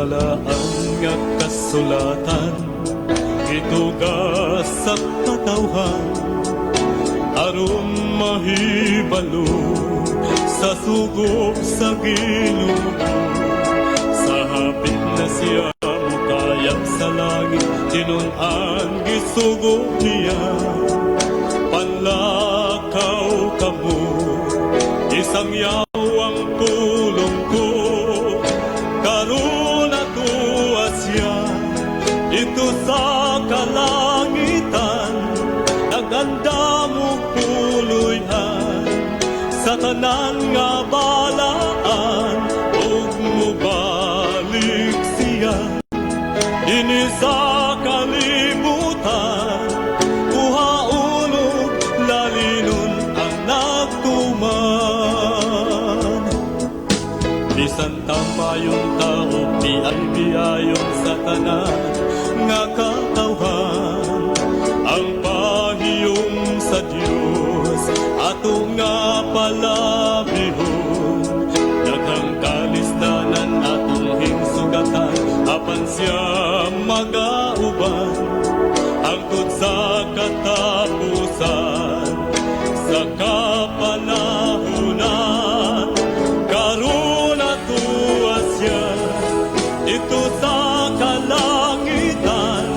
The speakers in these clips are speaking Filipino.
balaan nga kasulatan, itugas sa katawhan, aron mahibalo sa sugop sa Ginoo. Sa hapit na siya mukayap sa langit, tinun-an gisugo niya. Panlakaw kamo, isang yaw ang pulong ko, karon atuwa siya dito sa kalangitan. Naganda mo puloy-an sa tanan nga balaan, ug mubalik siya dinhi sa kalibutan. Kuhaon ug lalinon ang nagtuman. Bisan tamayong tao, biyay-biyayon sa tanan nga katawhan. Ang pahiyom sa Dios ato nga palabihon, daghang kalisdanan atong hinsugatan, apan siya magauban hangtod sa katapusan. Sa kapanahunan karon atuwa siya dito sa kalangitan.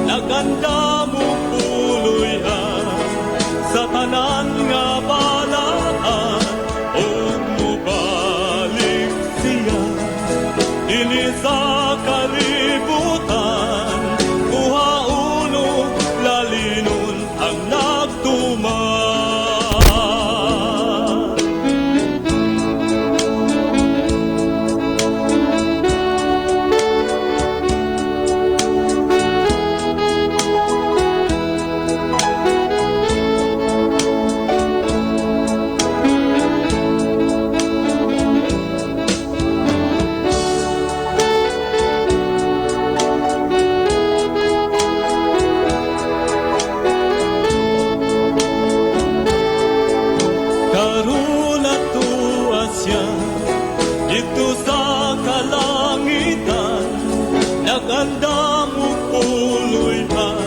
Naganda mo puloy-an sa tanan nga balaan, ug mubalik siya dinhi sa kalibutan. Kuhaon ug lalinon ang nagtuman. Karon atuwa siya dito sa kalangitan. Naganda mo puloy-an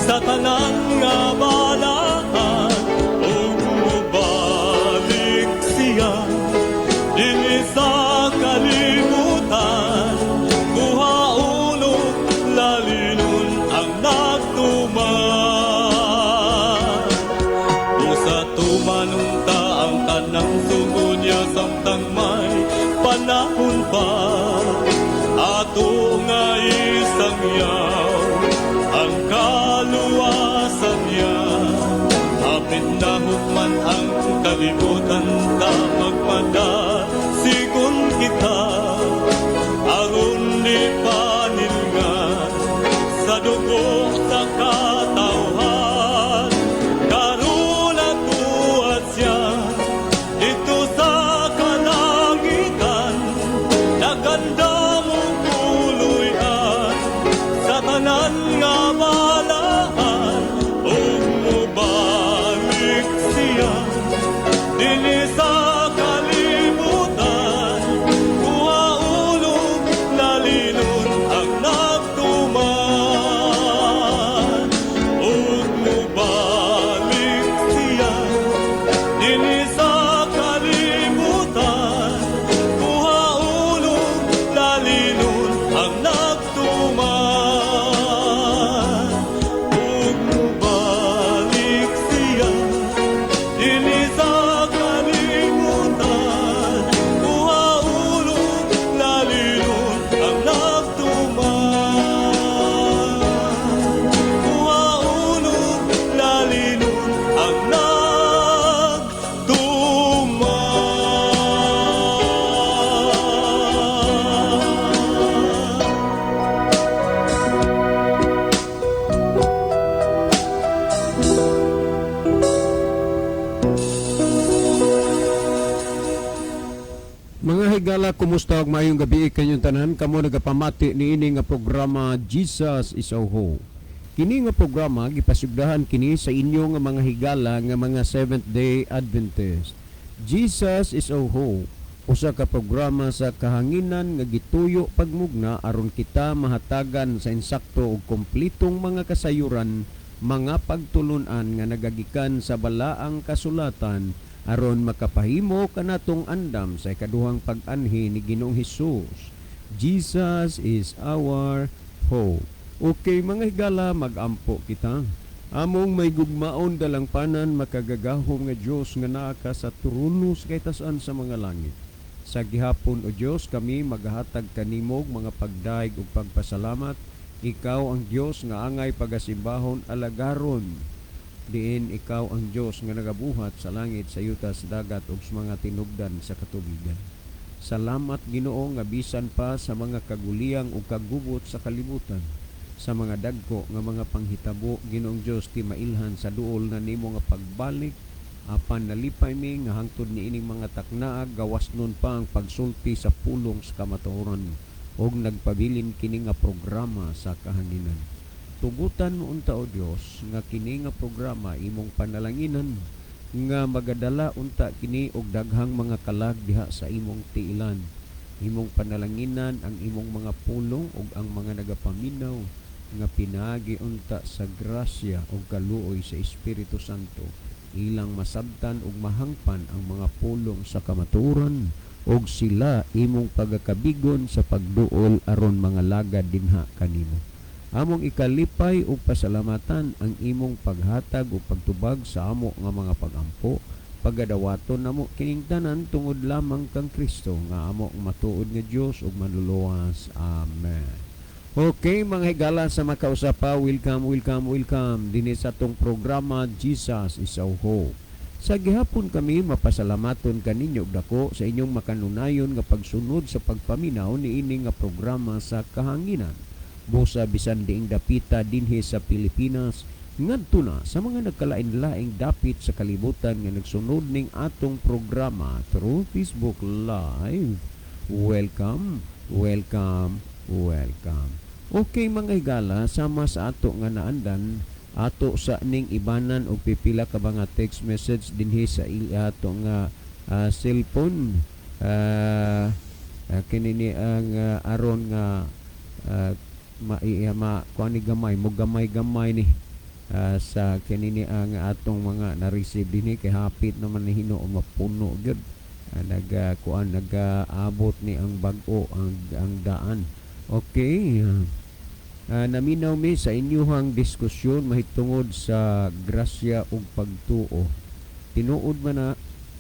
sa tanan nga balaan, ug mubalik siya dinhi sa kalibutan. Kuhaon ug lalinon ang nagtuman. Usa tumanunta ang tanang sugo niya, samtang may panahon pa. Ato nga isang yaw ang kaluwasan niya. Hapit na hukman ang kalibutan, ta magmadasigon kita aron di panilngan sa dugo sa katawhan. Karon atuwa siya dito sa kalangitan. Naganda mo puloy-an sa tanan nga balaan, ug mubalik siya dinhi sa kalibutan. Kuhaon ug lalinon ang nagtuman, ug mubalik siya dinhi sa kalibutan. Kuhaon ug lalinon ang nagtuman, ug mubalik siya dinhi sa kalibutan. Kuhaon ug lalinon ang nagtuman, kuhaon ug lalinon ang nagtuman. Mga higala, kumusta ug maayong gabi kanyong tanan. Kamo nagapamati niini nga programa Jesus is our Hope. Kini nga programa gipasugdahan kini sa inyo nga mga higala nga mga Seventh Day Adventist. Jesus is our Hope. usa ka programa sa kahanginan nga gituyo pagmugna aron kita mahatagan sa insakto ug kompletong mga kasayuran, mga pagtulunan nga nagagikan sa balaang kasulatan aron makapahimo kanatong andam sa ikaduhang pag-anhi ni Ginoong Hesus. Jesus is our hope. Okay mga higala, magampo kita. Among may gugmaon dalangpanan makagagahom nga Dios nga naa ka sa turunos kay tasan sa mga langit. Sa gihapon o Dios kami maghatag kanimog mga pagdaig ug pagpasalamat. Ikaw ang Dios nga angay pagasimbahon alagaron. Diin ikaw ang Dios nga nagabuhat sa langit, sa yuta, sa dagat ug sa mga tinubdan sa katubigan. Salamat Ginoo nga bisan pa sa mga kaguliyang ug kagubot sa kalibutan, sa mga dagko nga mga panghitabo, Ginoong Dios ti mailhan sa duol na nimo nga pagbalik, apan nalipay mi nga hangtod ni ining mga taknaag gawas nun pa ang pagsulti sa pulong sa kamatuoran og nagpabilin kini nga programa sa kahanginan. Tugutan mo unta o Dios nga kini nga programa imong panalanginan nga magadala unta kini og daghang mga kalag diha sa imong tiilan. Imong panalanginan ang imong mga pulong ug ang mga nagapaminaw nga pinaagi unta sa grasya o kaluoy sa Espiritu Santo, ilang masabtan ug mahangpan ang mga pulong sa kamaturan og sila imong pagakabigon sa pagduol aron mga lagad dinha kanimo. Among ikalipay ug pasalamatan ang imong paghatag ug pagtubag sa amo nga mga pagampo, pagadawaton namo kining tanan tungod lamang kang Kristo nga amo matuod nga Dios ug manluluwas. Amen. Okay mga higala sa makausapa, welcome dinhi sa tong programa Jesus is our hope. Sa gihapon kami mapasalamaton kaninyo og dako sa inyong makanunayon nga pagsunod sa pagpaminaw ni ini nga programa sa kahanginan. Busa bisan diing dapita dinhi sa Pilipinas, ngadto na sa mga nagkalain-laing dapit sa kalibutan nga nagsunod ning atong programa through Facebook Live. Welcome. Okay mga higala, sama sa ato nga naandan, ato sa ning ibanan og pipila ka mga text message dinhi sa ato nga cellphone. Kini ni ang aron nga kuani gamay ni sa kini ni ang atong mga na-receive dinhi kay hapit naman ni hino mapuno gyud. Nag-abot ni ang bag-o ang daan. Okay. Naminaw mi sa inyuhang diskusyon mahitungod sa grasya ug pagtuo. Tinuod man na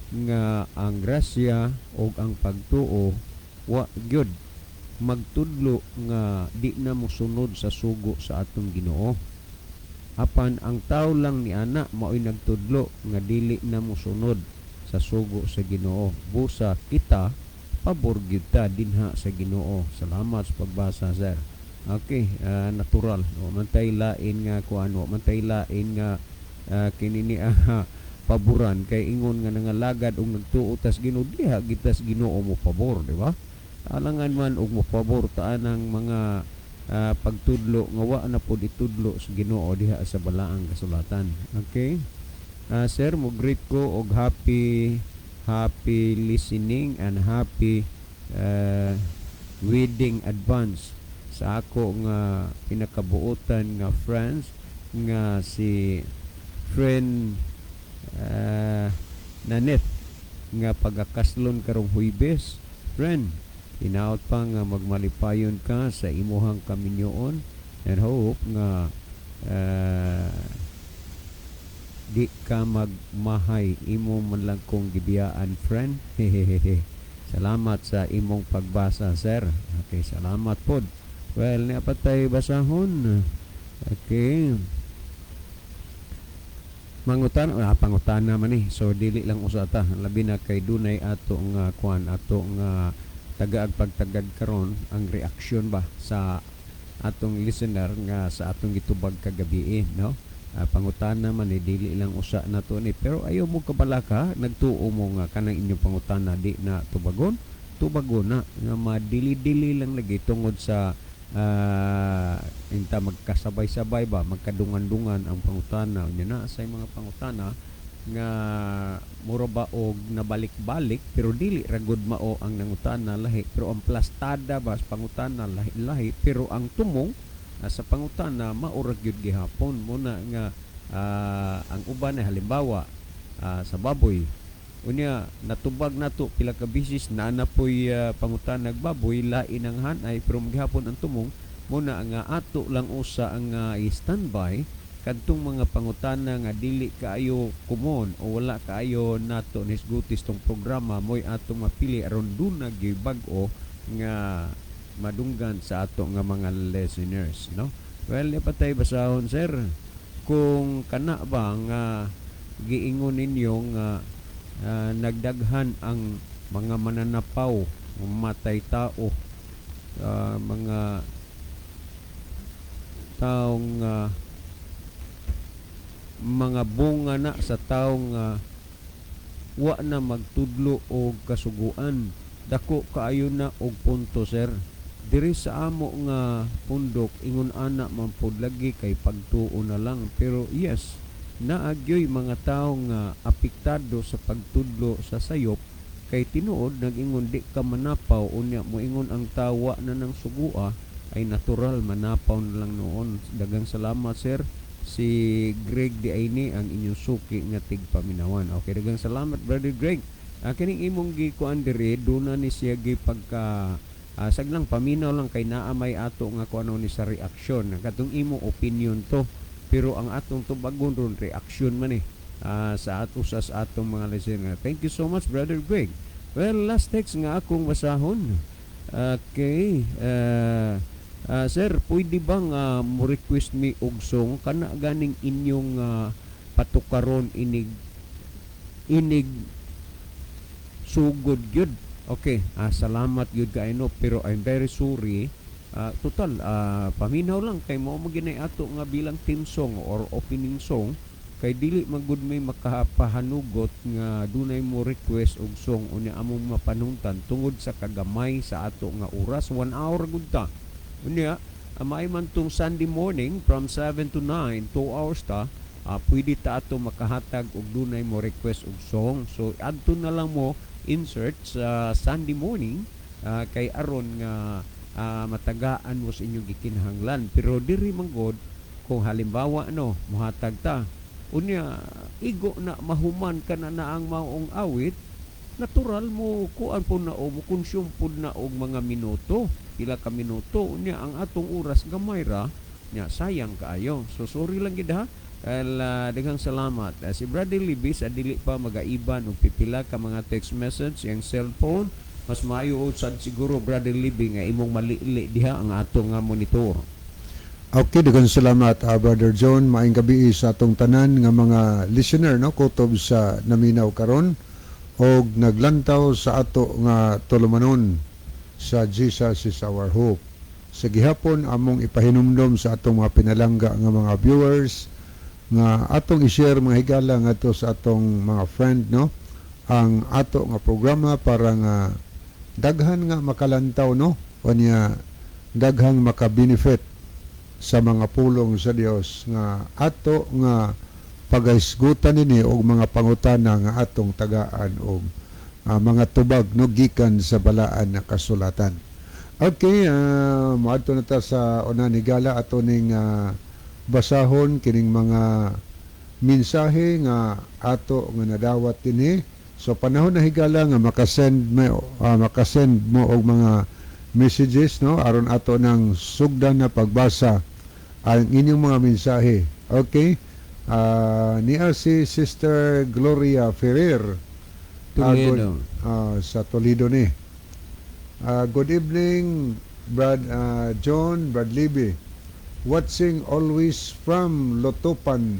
nga ang grasya ug ang pagtuo wa gyud magtudlo nga di na mosunod sa sugo sa atong Ginoo. Apan ang tao lang ni ana mao'y nagtudlo nga dili na mosunod sa sugo sa Ginoo. Busa kita pabor gyud ta dinha sa Ginoo. Salamat sa pagbasa, sir. Okay, natural. O man tay lain nga kuano, man tay lain nga kini ni paboran kay ingon nga nangalagad og nagtuo tas Ginoo, diha gitas Ginoo mo pabor, di ba? Alangan man og mo pabor ta anang mga pagtudlo nga wa na pud itudlo sa Ginoo diha sa balaang kasulatan. Okay? Sir, mo greet ko og happy listening and happy wedding advance sa ako nga pinakabuotan nga friends nga si friend Nanette nga pagakaslon karong Huwebes. Friend, hinaot pa nga magmalipayon ka sa imuhang kaminyoon and hope nga di ka magmahay imo man lang kong gibiyaan, friend. Salamat sa imong pagbasa, sir. Okay, salamat pod. Well, niapatay basahon. Okay. Pangutan naman eh. So dili lang usata. Labi na kay dunay ato nga kuan, ato nga tagaag pagtagad karon ang reaksyon ba sa atong listener nga sa atong gitubag kagabi, no? Pangutan naman eh, dili lang usa na to ni, pero ayaw mo kabalaka, nagtuo mo nga kanang inyong pangutana di na tubagon na nga madili-dili lang lagi tungod sa inta magkasabay-sabay ba, magkadungan-dungan ang pangutana. Nya na sa mga pangutana nga mura ba og nabalik-balik pero dili ra gud mao ang nangutana lahi, pero ang plastada ba sa pangutana lahi pero ang tumong sa pangutana mao ra gyud gihapon. Muna nga ang uban ay halimbawa sa baboy, unya natubag nato pila ka bisis na napoy pangutana nagbaboy lain ang hanay pero maghapon ang tumong. Muna nga ato lang usa ang i-standby kadtong mga pangutana nga dili kaayo kumon o wala kaayo nato nisgutis tong programa mo'y atong mapili aron duna gyud bag-o nga madunggan sa ato nga mga listeners, no? Well, patay basahon sir kung kana ba nga giingon ninyo nga nagdaghan ang mga mananapaw, mamatay tao, mga taong mga bunga na sa taong wa na magtudlo o kasuguan. Dako kaayo na og punto sir. Diri sa amo nga pundok ingon ana man pod lagi kay pagtuo na lang, pero yes naagyoy mga taong apektado sa pagtudlo sa sayop kay tinuod nag-ingon di ka manapaw unya mo ingon ang tawa na ng sugua ay natural manapaw na lang noon. Dagang salamat sir. Si Greg di Aini ang inyong suki nga tigpaminawan. Okay, dagang salamat brother Greg. Kining imong gikuan diri duna ni siya gi pagka saglang paminaw lang kay naa may ato nga kuno ni sa reaksyon. Katong imong opinion to, pero ang atong tubagon ron reaksyon man sa atong mga listener. Thank you so much brother Greg. Well, last text nga akong basahon. Okay. Sir, pwede bang mo-request mi og song kana ganing inyong patukaron inig sugod gyud. Okay, salamat gyud kaayno pero I'm very sorry. Total paminaw lang kay mao mo ginay ato nga bilang team song or opening song kay dili magud may makapahanugot nga dunay mo request og song unya among mapanungtan tungod sa kagamay sa ato nga oras. 1 hour gud ta. Unya, may man tong Sunday morning from 7 to 9, 2 hours ta, pwede ta ato makahatag og dunay mo request og song. So, adto na lang mo insert sa Sunday morning kay aron nga matagaan mo sa inyong gikinahanglan. Pero diri man god kung halimbawa muhatag ta. Unya, igo na mahuman ka na ang maong awit, natural mo kuan po na o mo consume po na og mga minuto. Pila ka minuto unya ang atong oras gamay ra nya sayang kaayo. So sorry lang gid ha. Daghang salamat. Si Brother Libis dili pa magaiban og pipila ka mga text message yang cellphone. Mas maayo sad siguro Brother Libby nga imong malili diha ang atong monitor. Okay, daghang salamat Brother John. Maayong gabi sa atong tanan nga mga listener kutob sa naminaw karon og naglantaw sa ato nga tulumanon sa Jesus is our hope. Sa gihapon among ipahinumdom sa atong mga pinalangga nga mga viewers nga atong i-share mga higala ngadto sa atong mga friend ang ato nga programa para nga daghan nga makalantaw unya daghang maka-benefit sa mga pulong sa Dios nga ato nga pagahisgutan nini og mga pangutana nga atong tagaan og mga tubag gikan sa balaan na kasulatan. Okay, moadto na ta sa una ni gala ato ning basahon kining mga mensahe nga ato nga nadawat dinhi. So panahon na higala nga makasend mo og mga messages aron ato nang sugdan na pagbasa ang inyong mga mensahe. Okay? Niya si Sister Gloria Ferrer Toledo. Sa Toledo ni. Good evening, Brad John, Brad Libby. Watching always from Lotopan,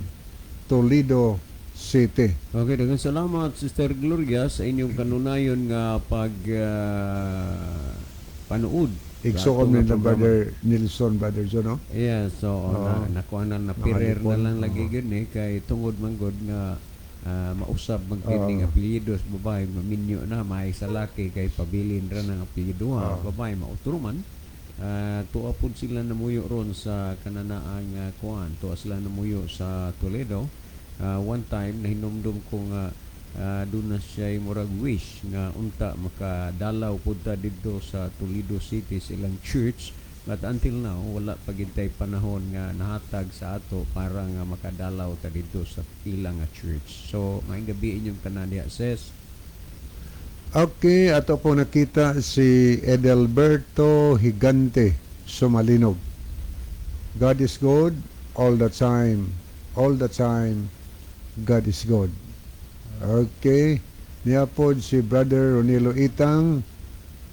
Toledo City. Okay, daghang salamat Sister Gloria sa inyong kanunayon nga panood. Igsoon ni Brother Nilson, Brother John, Yeah, so nakuha na pirer na lang lagi yun kay tungod man god nga mausab magkining apelyidos babae maminyo na may sa laki kay pabilin ra ng apelyido babae mauturuman tuwa pud sila namuyo ron sa kananaang kuan tuwa sila namuyo sa Toledo one time nahinumdum ko nga doon na siya murag wish nga unta makadalaw punta dito sa Toledo City silang church, but until now wala pagintay panahon nga nahatag sa ato para nga makadalaw ta dito sa ilang nga church. So maayong gabi inyong tanan diha, sis. Okay, ato po nakita si Edelberto Higante Sumalinog. God is good all the time. All the time, God is good. Okay. Niya po si Brother Ronilo Itang.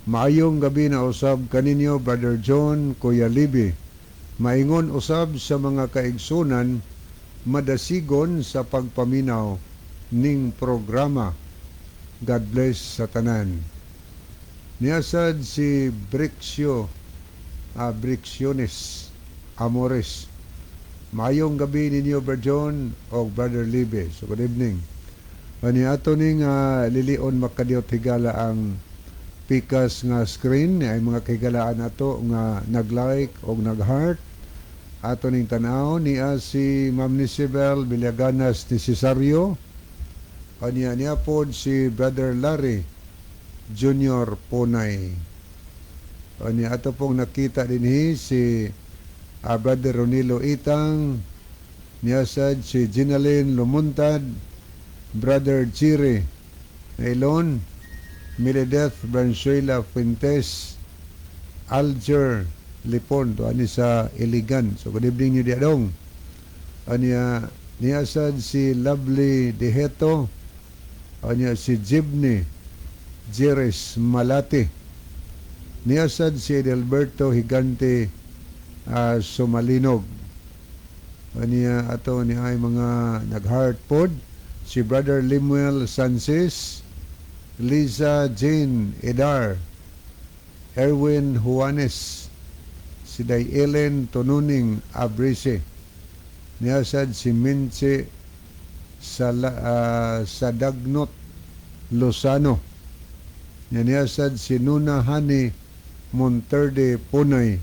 Maayong gabi na usab kaninyo, Brother John, Kuya Libby. Maingon usab sa mga kaigsunan, madasigon sa pagpaminaw ning programa. God bless sa tanan. Niyasad si Brixiones Amores. Maayong gabi ninyo, Brother John o Brother Libby. So good evening. Ani ato ning lilion makadiot higala ang pikas nga screen ay mga kahigalaan ato nga nag-like o nag-heart. Ato ning tanaw niya si Ma'am Nisibel Villaganas ni Cesario. Aniya niya po si Brother Larry Junior Ponay. Aniya ato pong nakita din si Brother Ronilo Itang. Niya sad si Ginaline Lumuntad, Brother Chiri Nailon, Milideth Branzuela Fuentes, Alger Lipon, to ani sa Iligan. So good evening niyo diadong. Aniya niyasad si Lovely Deheto, aniya si Jibni Jeres Malati, niyasad si Edelberto Higante Sumalinog. Aniya ato ni ay mga nag-heart pod, si Brother Limuel Sanchez, Liza Jane Edar, Erwin Juanes, si Day Ellen Tonuning Abrese, niyasad si Minche Sadagnot Lozano, niyasad si Nuna Hani Monterde Punay.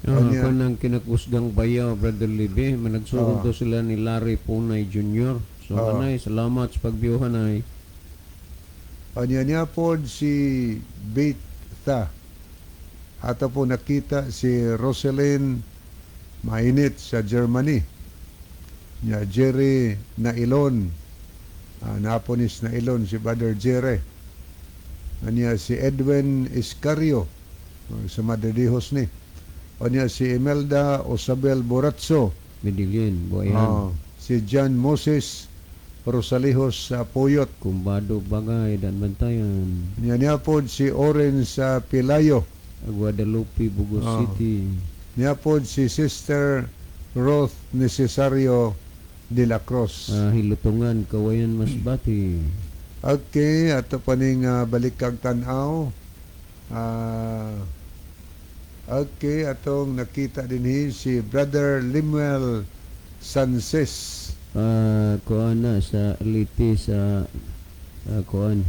Kung ang kinakusgang bayaw, Brother Libby, managsuon to sila ni Larry Punay Jr. So anay, salamat sa pagbiuhan ay. Niya po si Beta. Ato po nakita si Roselyn Mainit sa Germany. Niya Jerry Nailon. Naponis Nailon si Brother Jerry. Niya si Edwin Iscario sa Madridihos ni. Niya si Imelda Osabel Boratso. Medellin, Buayan. Si John Moses Rosalihos sa Puyot. Kumbado Bagay, Dan Bantayan. Niya po si Oren sa Pilayo. Guadalupe, Bugos City. Niya po si Sister Roth Necesario de la Cruz. Hilutungan, Kawayan, Masbati. Okay, ato pa ning balikag tanaw. Okay, atong nakita din si Brother Limuel Sanchez. Kuan na sa Liti sa kuan.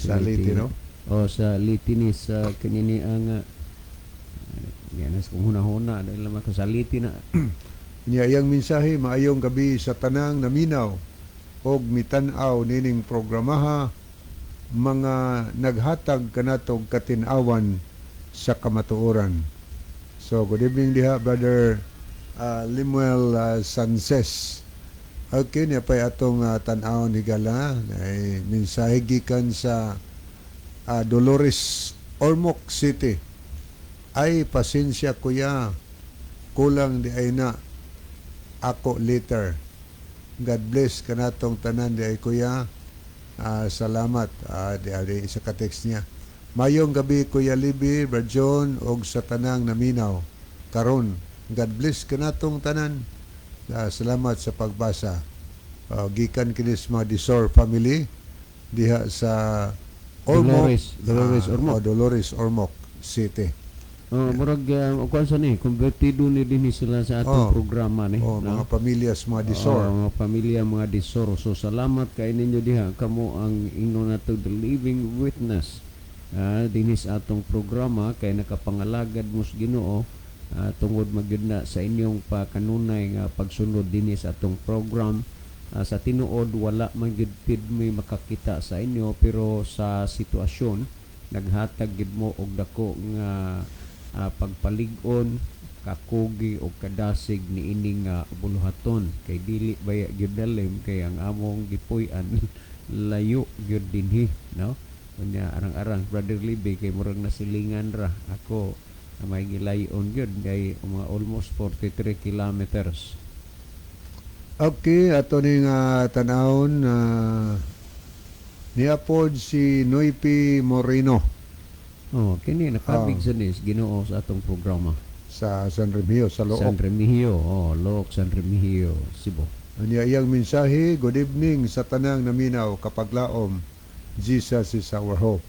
Sa Liti, no? O sa Liti ni sa kanini ang yanas kung huna-huna dahil naman sa Liti na. Niya iyang mensahe, maayong gabi sa tanang naminaw og mitanaw nining programaha, mga naghatag kanatog katinawan sa kamatuoran. So good evening diha, Brother Limuel Sanchez. Okay, niya pa atong tan-aw ni Gala ay mensahe gikan sa Dolores Ormoc City. Ay pasensya kuya, kulang di ay na ako later. God bless kanatong tanan di ay kuya. Salamat di sa ka-text niya. Mayong gabi Kuya Libby, Brother John og sa tanang naminaw karon. God bless kanatong tanan. Salamat sa pagbasa. Gikan kini sa mga Disor family diha sa Ormoc, Dolores Ormoc. Dolores Ormoc City. Murag kuan sa ni konvertido ni dinhi sila sa atong programa ni. Mga pamilyas mga Disor. Mga pamilya mga Disor. So salamat kay ninyo diha, kamo ang ingnon nato the living witness. Dinis atong programa kay nakapangalagad mo sa Ginoo tungod magyud na sa inyong pakanunay nga pagsunod dinhi sa atong program. Sa tinuod wala man gyud pid may makakita sa inyo, pero sa sitwasyon naghatag gid mo og dako nga pagpalig-on, kakugi o kadasig ni ining buluhaton, kay dili baya gyud dalim kay ang among gipuy-an layo gyud dinhi, no? Unya arang-arang Brother Libby kay murag nasilingan ra ako may gilayon gyud kay mga almost 43 kilometers. Okay, ato ning tanawon niapod si Noipi Moreno Kini nakabig sa nis Ginoo sa atong programa. sa San Remigio sa Loob. San Remigio, Look, San Remigio, Cebu. Anya iyang mensahe, good evening sa tanang naminaw kapaglaom. Jesus is our hope.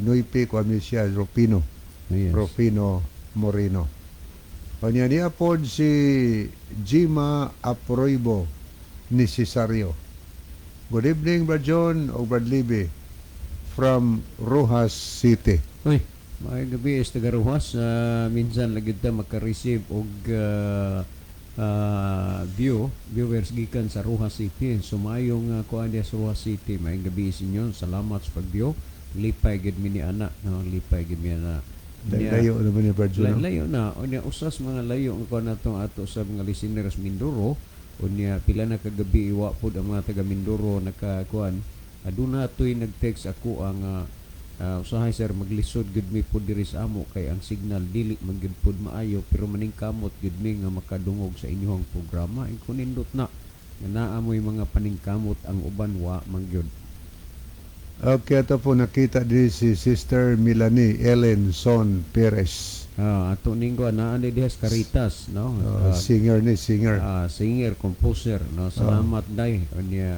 Noipi kami siya Rufino. Yes. Rufino Moreno. Anya niapod si Jima Aproibo ni Cesario. Good evening, Brad John o Brad Libby from Rojas City. Uy, may gabi is tagaruhas. Minsan lagi ta makareceive og viewers gikan sa Rojas City. Sumayong kuan dia sa Rojas City. May gabi sa inyo. Salamat sa pag-view. Lipay gid mi ni ana, no? Lipay gid mi ana. Layo naman ni Brad John. Layo na. O niya, usas mga layo ang kuan nato ato sa mga listeners Mindoro. O niya, pila na kagabi iwa po ang mga taga Mindoro nakakuan. Aduna to'y nag-text ako ang usahay sir maglisod gud mi po diri sa amo kay ang signal dili man gud pod maayo, pero maning kamot gud mi nga makadungog sa inyong programa. Kunindot na nga naamoy mga paningkamot ang uban wa man gyud. Okay, ito po nakita din si Sister Melanie Ellen Son Perez. Ato ninggo naa ni Dias Caritas, no? Singer, Singer, composer, no? Salamat day unya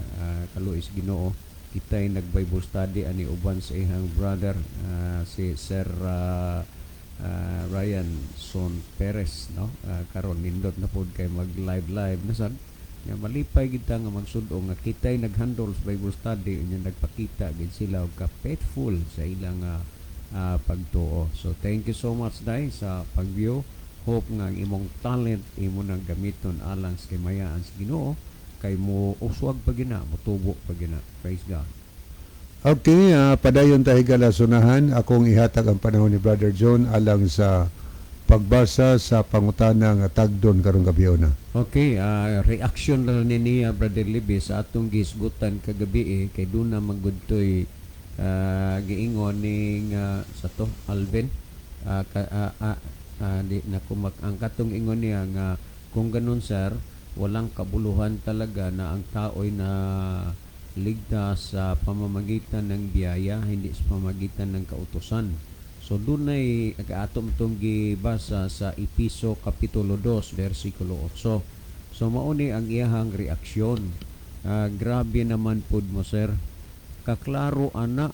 kaluis Ginoo. Kita'y nag-Bible study ani uban sa ihang brother si Sir Ryan Son Perez, no? Karon nindot na pod kay mag-live na sad. Nga malipay gid ta nga magsud-o nga kita'y nag-handle sa Bible study unya nagpakita gid sila og ka-faithful sa ilang pagtuo. So thank you so much day sa pag-view. Hope nga ang imong talent imo nang gamiton alang sa kimayaan sa Ginoo kay mo uswag pa gina, mo tubo pa gina. Praise God. Okay, padayon tayo galasunahan. Akong ihatag ang panahon ni Brother John alang sa pagbasa sa pangutana nga tagdon karong gabi na. Okay, reaction na ni Brother Libby sa atong gisgutan kagabi kay doon na magudtoy giingon ning sa to Alvin di na ang katong ingon niya nga kung ganun sir walang kabuluhan talaga na ang tao'y na ligtas sa pamamagitan ng biyaya, hindi sa pamamagitan ng kautusan. So dunay atom tong gibasa sa Episo Kapitulo 2 versikulo 8. So mauni ang iyahang reaksyon. Grabe naman pud mo sir. Kaklaro ana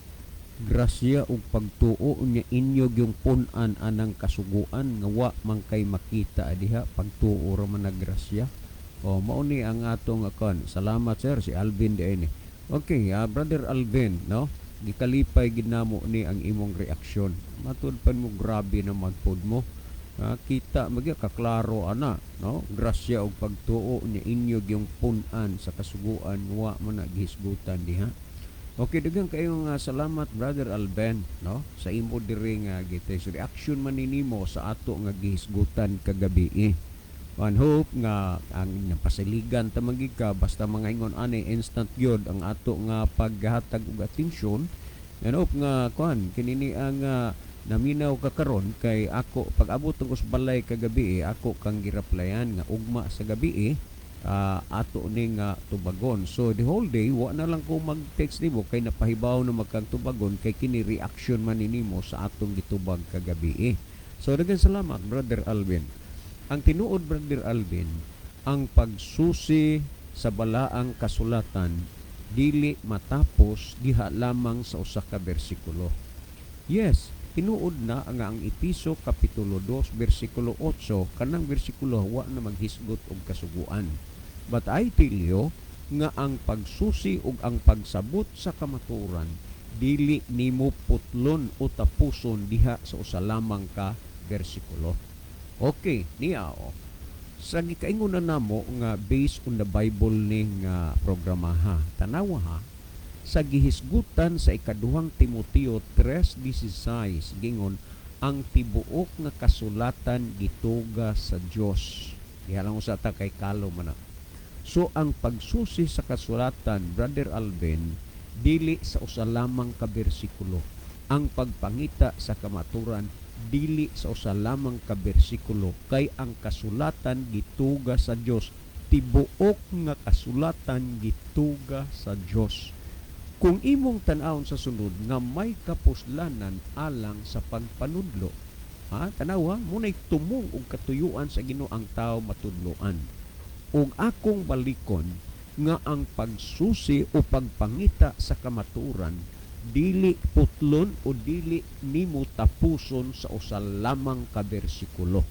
grasya ug pagtuo niya inyo yung punan anang kasuguan nga wa man kay makita diha pagtuo ra man grasya. O mauni ang atong akon. Salamat sir si Alvin diini. Okay, Brother Alvin, no? Gikalipay gid namo ni ang imong reaksyon. Matud pa mo grabe naman pod mo. Kita magya kaklaro ana, no? Grasya og pagtuo niya inyo yung punan sa kasuguan wa man nagisgutan diha. Okay, daghang kayong salamat Brother Alvin, no? Sa imo diri nga gitay reaction man ninimo sa ato nga gihisgutan kagabi. One hope nga ang napasiligan ta magika basta mga ingon ani instant gyud ang ato nga paghatag og atensyon. And hope nga kuan kinini ang naminaw ka karon kay ako pag-abot og balay kagabi ako kang giraplayan nga ugma sa gabi ato ning tubagon. So the whole day wa na lang ko mag-text nimo kay napahibaw na magkang tubagon kay kini reaction man ninimo sa atong gitubag kagabi. So daghang salamat Brother Alvin. Ang tinuod Brother Alvin, ang pagsusi sa balaang kasulatan dili matapos diha lamang sa usa ka bersikulo. Yes, tinuod na ang Episo Kapitulo 2 versikulo 8 kanang bersikulo wa na maghisgot og kasuguan. But I tell you nga ang pagsusi ug ang pagsabot sa kamaturan dili nimo putlon o tapuson diha sa usa lamang ka bersikulo. Okay, niya o. Sa gikaingon na namo nga based on the Bible ning programa ha. Tanawa ha. Sa gihisgutan sa ikaduhang Timoteo 3:16 gingon ang tibuok nga kasulatan gituga sa Dios. Ihalang sa ta kay kalo man na. So ang pagsusi sa kasulatan, Brother Alvin, dili sa usa lamang ka bersikulo. Ang pagpangita sa kamaturan dili sa usa lamang ka bersikulo, kay ang kasulatan gituga sa Dios. Tibuok nga kasulatan gituga sa Dios. Kung imong tan-awon sa sunod nga may kapuslanan alang sa pagpanudlo, tanawa munay tumong og katuyuan sa Ginoo ang tao matudloan. Ug akong balikon nga ang pagsusi o pagpangita sa kamaturan dili putlon o dili nimo tapuson sa usa lamang ka bersikulo.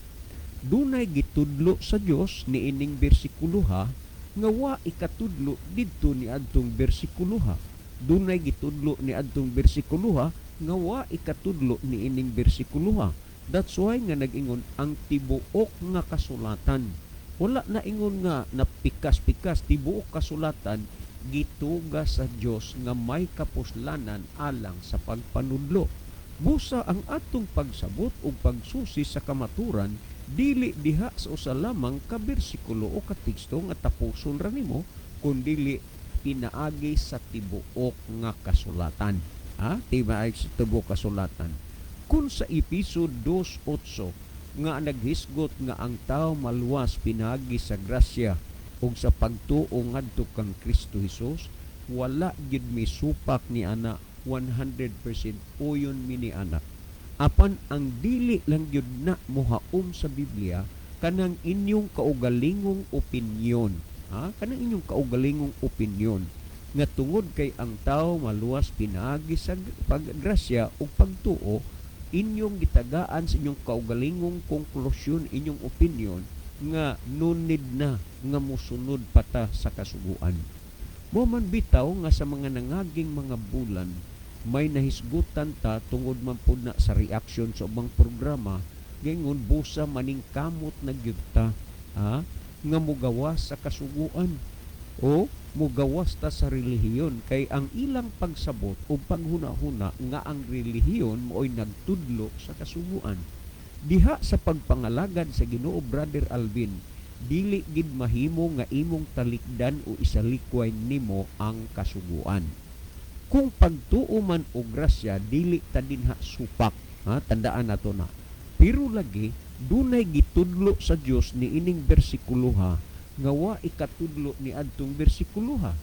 Dunay gitudlo sa Dios niining bersikulo ha, nga wa ikatudlo didto ni adtong bersikulo ha. Dunay gitudlo ni adtong bersikulo ha, nga wa ikatudlo ni ining bersikulo ha. That's why nga nag-ingon ang tibuok nga kasulatan. Wala na ingon nga napikas-pikas, tibuok kasulatan gituga sa Dios nga may kapuslanan alang sa pagpanudlo. Busa ang atong pagsabot o pagsusi sa kamaturan dili diha sa usa lamang ka bersikulo o ka teksto nga tapuson ra nimo, kundi pinaagi sa tibuok nga kasulatan. Tibaig sa tibuok kasulatan. Kung sa episode 2:8 nga naghisgot nga ang tao maluwas pinaagi sa grasya ug sa pagtuo ngadto kang Kristo Hesus, wala gyud misupak ni ana 100% uyon mi ni anak. Apan ang dili lang gyud na mohaom sa Biblia kanang inyong kaugalingong opinyon. Kanang inyong kaugalingong opinyon nga tungod kay ang tao maluwas pinaagi sa paggrasya o pagtuo, inyong gitagaan sa inyong kaugalingong konklusyon, inyong opinyon nga nunid na nga musunod pata sa kasuguan. Mo man bitaw nga sa mga nangaging mga bulan may nahisgutan ta tungod man pud na sa reaksyon sa ubang programa, gingon busa maning kamot na gyud ta nga mugawas sa kasuguan o mugawas ta sa relihiyon, kay ang ilang pagsabot o paghuna-huna nga ang relihiyon mooy nagtudlo sa kasuguan. Diha sa pagpangalagad sa Ginoo, Brother Alvin, dili gid mahimo nga imong talikdan o isalikway nimo ang kasuguan. Kung pagtuo man og grasya dili ta dinha supak, tandaan nato na. Pero lagi dunay gitudlo sa Dios ni ining bersikulo ha, nga wa ikatudlo ni adtong bersikulo ha.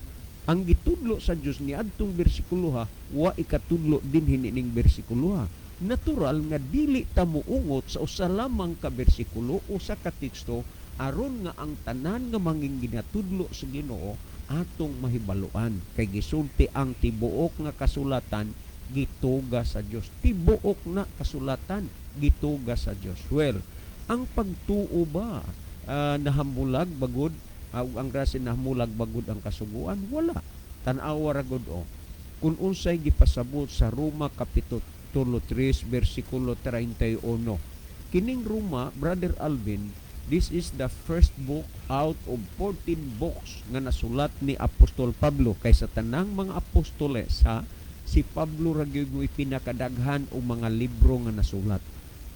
Ang gitudlo sa Dios ni adtong bersikulo ha, wa ikatudlo din hinining bersikulo ha. Natural nga dili ta muungot sa usa lamang ka bersikulo o sa ka teksto aron nga ang tanan nga manging ginatudlo sa Ginoo atong mahibaluan, kay gisulti ang tibuok nga kasulatan gituga sa Dios. Tibuok na kasulatan gituga sa Dios. Well, ang pagtuo ba nahamulag bagod ang grasya nahamulag bagod ang kasuguan? Wala. Tan-awa ra gud kung unsay gipasabot sa Roma kapitulo 3 bersikulo 31. Kining Roma, Brother Alvin, this is the first book out of 14 books nga nasulat ni Apostol Pablo. Kaysa tanang mga apostoles si Pablo ra gyud mo pinakadaghan og mga libro nga nasulat.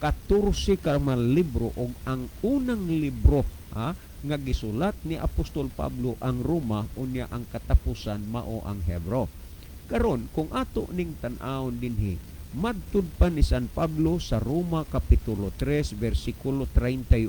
14 ka mga libro og ang unang libro nga gisulat ni Apostol Pablo ang Roma, unya ang katapusan mao ang Hebro. Karon kung ato ning tan-awon dinhi, madtud pa ni San Pablo sa Roma kapitulo 3 bersikulo 31,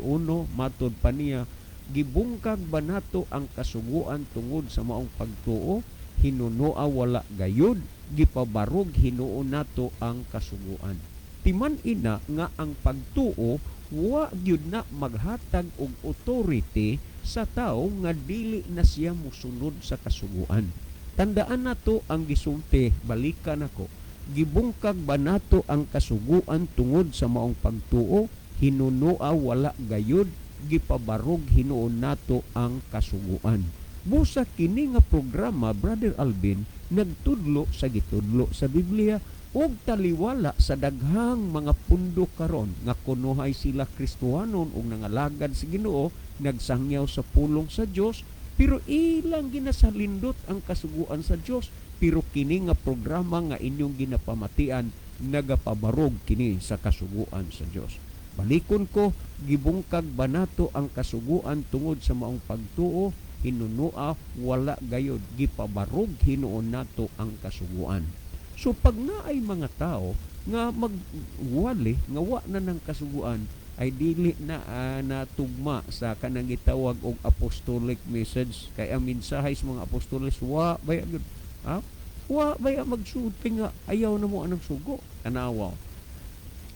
madtud pa niya, gibungkag ba nato ang kasuguan tungod sa maong pagtuo, hinunoa wala gayud, gipabarog hinuon nato ang kasuguan. Timan ina nga ang pagtuo wa gyud na maghatag og authority sa tawo nga dili na siya musunod sa kasuguan. Tandaan nato ang gisulti, balikan ako. Gibungkag ba nato ang kasuguan tungod sa maong pagtuo, hinunoa wala gayud, gipabarog hinuon nato ang kasuguan. Busa kini nga programa, Brother Alvin, nagtudlo sa gitudlo sa Biblia ug taliwala sa daghang mga pundo karon nga kunuhay sila Kristohanon ug nangalagad sa Ginoo, nagsangyaw sa pulong sa Dios, pero ilang ginasalindot ang kasuguan sa Dios. Pero kini nga programa nga inyong ginapamatian, nagapabarog kini sa kasuguan sa Dios. Balikon ko, gibungkag banato ang kasuguan tungod sa maong pagtuo, hinunua wala gayod, gipabarog hinuon nato ang kasuguan. So pag naay mga tao nga magwali nga wa na ng kasuguan, ay dili na natugma sa kanang gitawag og apostolic message. Kay ang mensahe sa mga apostoles wa baya gyud, wa baya magsulti nga ayaw na mo anang sugo. Tanawa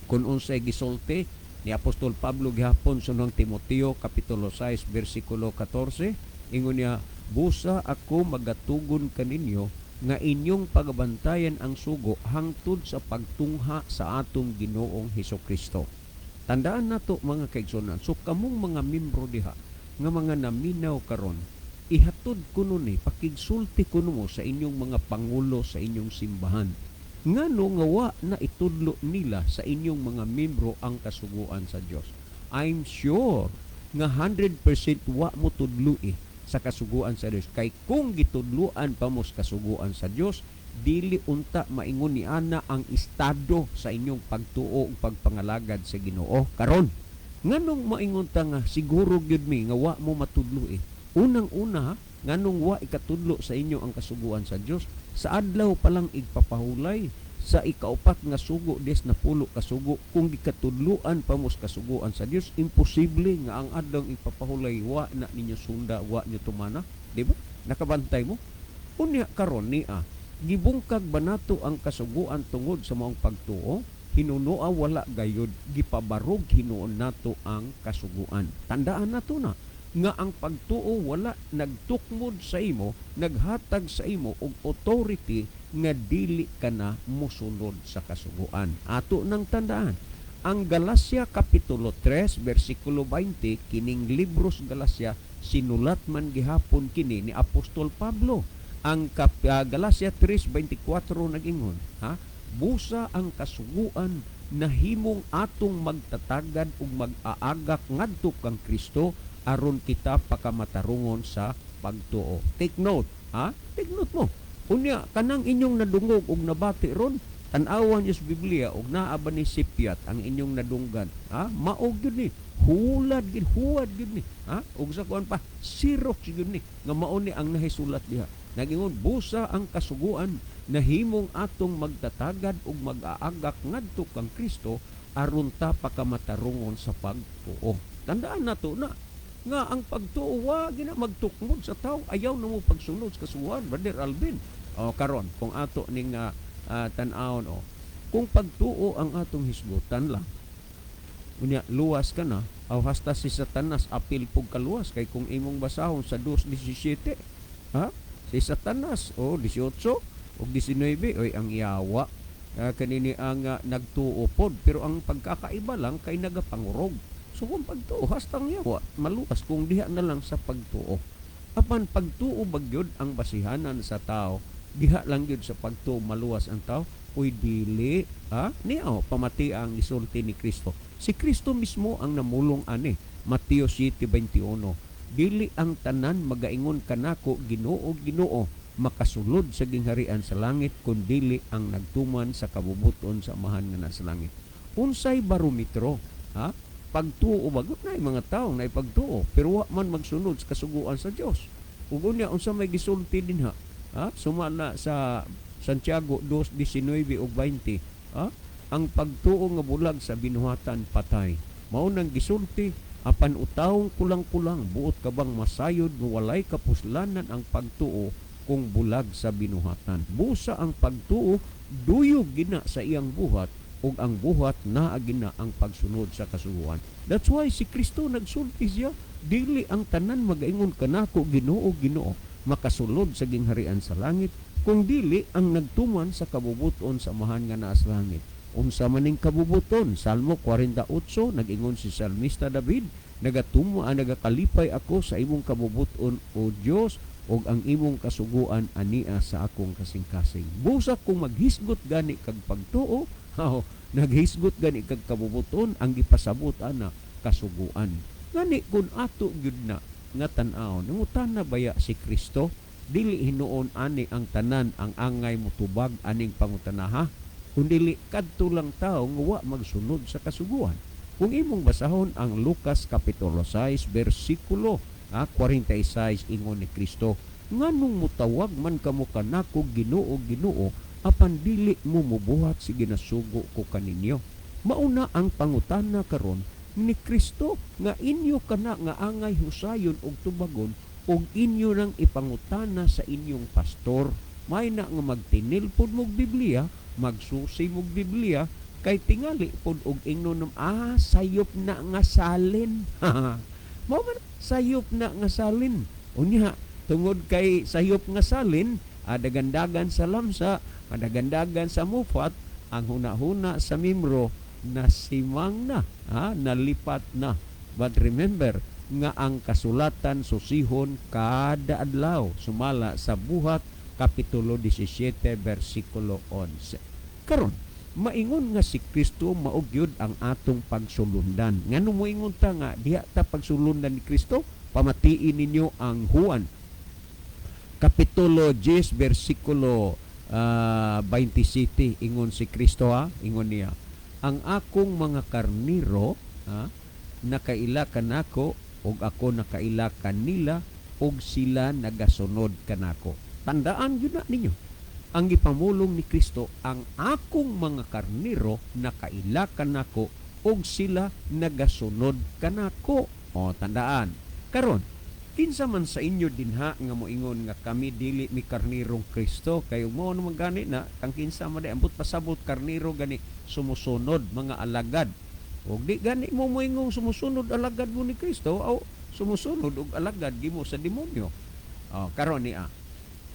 kun unsay gisulti ni Apostol Pablo gihapon sa Timoteo kapitulo 6 bersikulo 14, ingon niya, busa ako magatugon kaninyo nga inyong pagabantayan ang sugo hangtod sa pagtungha sa atong Ginoong Hesukristo. Tandaan nato mga kaigsunan, so kamong mga membro diha nga mga naminaw karon, ihatod kuno ni pakigsulti kuno mo sa inyong mga pangulo sa inyong simbahan. Ngano nga wa na itudlo nila sa inyong mga membro ang kasuguan sa Dios. I'm sure nga 100% wa mo tudloi sa kasuguan sa Dios. Kay kung gitudluan pa mo sa kasuguan sa Dios, dili unta maingon ni ana ang estado sa inyong pagtuo ug pagpangalagad sa Ginoo karon. Nganong maingon ta nga siguro gyud mi nga wa mo matudlo Unang-una, nganong wa ikatudlo sa inyo ang kasuguan sa Dios, sa adlaw pa lang igpapahulay sa ikaupat nga sugo des na pulo kasugo, kung gikatudluan pa mo sa kasuguan sa Dios, imposible nga ang adlaw igpapahulay wa na ninyo sunda, wa nyo tumana, di ba? Nakabantay mo. Unya karon niya gibungkag banato ang kasuguan tungod sa maong pagtuo, hinunua wala gayud, gipabarog hinuon nato ang kasuguan. Tandaan nato na nga ang pagtuo wala nagtukmod sa imo, naghatag sa imo og authority nga dili ka na mosunod sa kasuguan. Ato nang tandaan, ang Galacia kapitulo 3 bersikulo 20, kining libros Galacia sinulat man gihapon kini ni Apostol Pablo. Ang Galacia 3:24 nag-ingon, busa ang kasuguan na himong atong magtatagad ug mag-aagak ngadto kang Kristo aron kita pakamatarungon sa pagtuo. Take note, Take note mo. Unya kanang inyong nadungog ug nabati ron, tan-awan niyo sa Biblia ug naa ba ni sipyat ang inyong nadunggan, maog gyud ni, huwad gyud ni, ug sa kuan pa sirok gyud ni nga mao ni ang nahisulat diha. Nagingon, busa ang kasuguan na himong atong magtatagad ug mag-aagak ngadto kang Kristo aron ta pakamatarungon sa pagtuo. Tandaan nato na nga ang pagtuo wa gina magtukmod sa tao, ayaw na mo pagsunod sa kasuguan, Brother Alvin. Karon kung ato ning tan-awon kung pagtuo ang atong hisgutan lang, unya luwas ka na, hasta si Satanas apil pug kaluwas. Kay kung imong basahon sa 2:17, si Satanas 18 o 19, oy ang iyawa kanini ang nagtuo pod, pero ang pagkakaiba lang kay nagapangurog. So kung pagtuo hastang yawa maluwas kung diha na lang sa pagtuo. Apan pagtuo bagyod ang basihanan sa tao, diha lang gyud sa pagtuo maluwas ang tao, uy dili niya pamati ang isulti ni Kristo. Si Kristo mismo ang namulong ani, Mateo 7:21. Dili ang tanan magaingon kanako Ginoo Ginoo makasulod sa gingharian sa langit, kundili ang nagtuman sa kabubuton sa amahan nga nasa langit. Unsay barometro pagtuo bagot na mga tao na ipagtuo pero wa man magsunod sa kasuguan sa Dios. Ug unya unsa may gisulti dinha, sumala sa Santiago 2:19 ug 20, ang pagtuo nga bulag sa binuhatan patay. Mao nang gisulti, apan utawong kulang-kulang buot ka bang masayod nga walay kapuslanan ang pagtuo kung bulag sa binuhatan. Busa ang pagtuo duyog gina sa iyang buhat, ug ang buhat naa gina ang pagsunod sa kasuguan. That's why si Kristo nagsulti siya, dili ang tanan magaingon kanako Ginoo Ginoo makasulod sa gingharian sa langit, kung dili ang nagtuman sa kabubuton sa amahan nga naa sa langit. Unsa maning kabubuton? Salmo 48 nag-ingon si Salmista David, nagakalipay ako sa imong kabubuton o Dios, og ang imong kasuguan ania sa akong kasing-kasing. Busa kung maghisgot gani kag pagtuo, naghisgot gani kag kabubuton ang gipasabot ana kasuguan. Gani kun ato gyud na nga tan-aw, nangutan na baya si Kristo? Dili hinuon ani ang tanan ang angay motubag aning pangutanaha, kundi kadto lang tao nga wa magsunod sa kasuguan. Kung imong basahon ang Lucas kapitulo 6 bersikulo 46, ingon ni Kristo, nganong mutawag man kamo kanako Ginoo Ginoo apan dili mo mubuhat si ginasugo ko kaninyo. Mauna ang pangutana karon ni Kristo nga inyo kana nga angay husayon og tubagon og inyo nang ipangutana sa inyong pastor. May na nga magtinilpod mog Biblia, magsusi mog Biblia, kay tingali pod og ingnon sayop na nga salin. Mao man sayop na nga salin. Unya tungod kay sayop nga salin, adagandagan sa lamsa, adagandagan sa mufat, ang huna-huna sa mimro nasimang na, nalipat na. But remember nga ang kasulatan susihon kada adlaw, sumala sa Buhat kapitulo 17 bersikulo 11. Karon maingon nga si Kristo maog gyud ang atong pagsulundan. Ngano moingon ta nga diha ta pagsulundan ni Kristo? Pamatiin ninyo ang Juan kapitulo 10 bersikulo 27, ingon si Kristo, ingon niya, ang akong mga karniro nakaila kanako og ako nakaila kanila og sila nagasunod kanako. Tandaan yun na ninyo. Ang ipamulong ni Kristo, ang akong mga karniro nakaila kanako og sila nagasunod kanako. O tandaan. Karon, kinsa man sa inyo dinha nga moingon nga kami dili mi karnirong Kristo, kayo mo naman gani na kang kinsa man ambot pasabot karniro gani sumusunod mga alagad. Og di gani mo moingong sumusunod alagad mo ni Kristo o sumusunod og alagad gimo sa demonyo. Karon niya,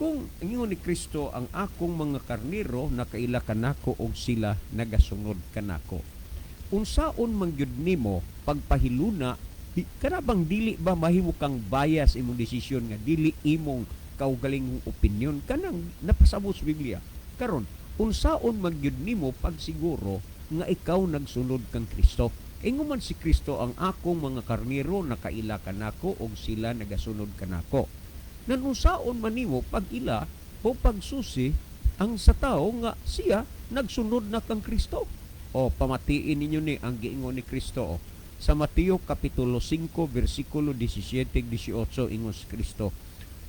kung ingon ni Kristo ang akong mga karniro nakaila kanako og sila nagasunod kanako. Unsaon man gyud nimo pagpahiluna, karabang dili ba mahimo kang bias imong desisyon nga dili imong kaugalingong opinion kanang napasabot sa Biblia. Karon, unsaon man gyud nimo pagsiguro nga ikaw nagsunod kang Kristo? Ingon man si Kristo, ang akong mga karniro nakaila kanako og sila nagasunod kanako. Nanunsaon man nimo pag-ila o pagsusi ang sa tao nga siya nagsunod na kang Kristo? O pamatiin ninyo ni ang giingon ni Kristo. Sa Mateo kapitulo 5 bersikulo 17-18, ingon si Kristo,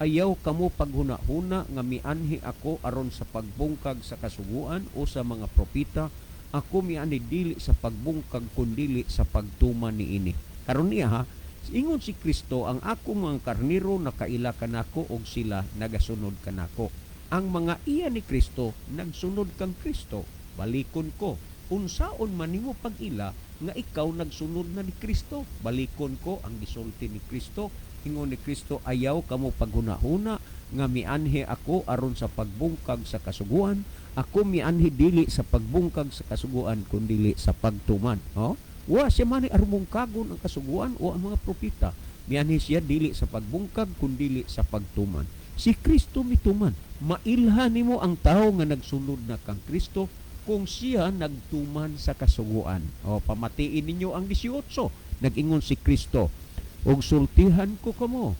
ayaw kamo paghuna-huna nga mianhi ako aron sa pagbungkag sa kasuguan o sa mga propita. Ako mianhi dili sa pagbungkag kundili sa pagtuman niini. Karon niya ingon si Kristo, ang akong mga karniro nakaila kanako og sila nagasunod kanako. Ang mga iya ni Kristo nagsunod kang Kristo. Balikon ko, unsaon man nimo pag-ila nga ikaw nagsunod na ni Kristo? Balikon ko ang gisulti ni Kristo. Ingon ni Kristo, ayaw kamo paghuna-huna nga mianhi ako aron sa pagbungkag sa kasuguan. Ako mianhi dili sa pagbungkag sa kasuguan kundili sa pagtuman. Wa siya man arumong kagon ang kasuguan o ang mga propita. Mianhi siya dili sa pagbungkag kundili sa pagtuman. Si Kristo mituman. Mailhan nimo ang tao nga nagsunod na kang Kristo kung siya nagtuman sa kasuguan. Pamatiin ninyo ang 18. Nag-ingon si Kristo, og sultihan ko kamo,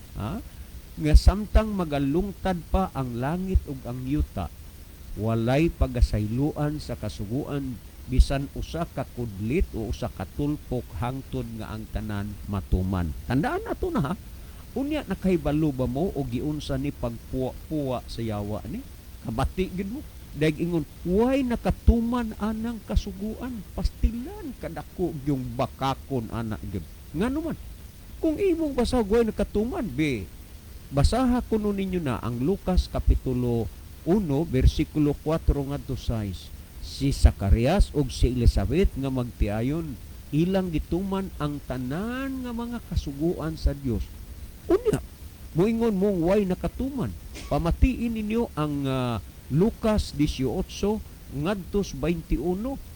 nga samtang magalungtad pa ang langit ug ang yuta, walay pagasayloan sa kasuguan bisan usa ka kudlit o usa ka tulpok hangtod nga ang tanan matuman. Tandaan nato na unya nakahibalo ba mo o giunsa ni pagpuwa sa yawa ni? Kabati gid mo. Dahil ingon, huwag nakatuman anang kasuguan, pastilan kadako yung bakakon anak gib. Nga naman, kung imong basa huwag nakatuman, basaha ko nun ninyo na ang Lucas kapitulo 1, versikulo 4 ngadto 6. Si Zacarias o si Elizabeth nga magtiayon, ilang gituman ang tanan nga mga kasuguan sa Dios. Unya, moingon mong huwag nakatuman. Pamatiin ninyo ang Lucas 18 ngadtos 21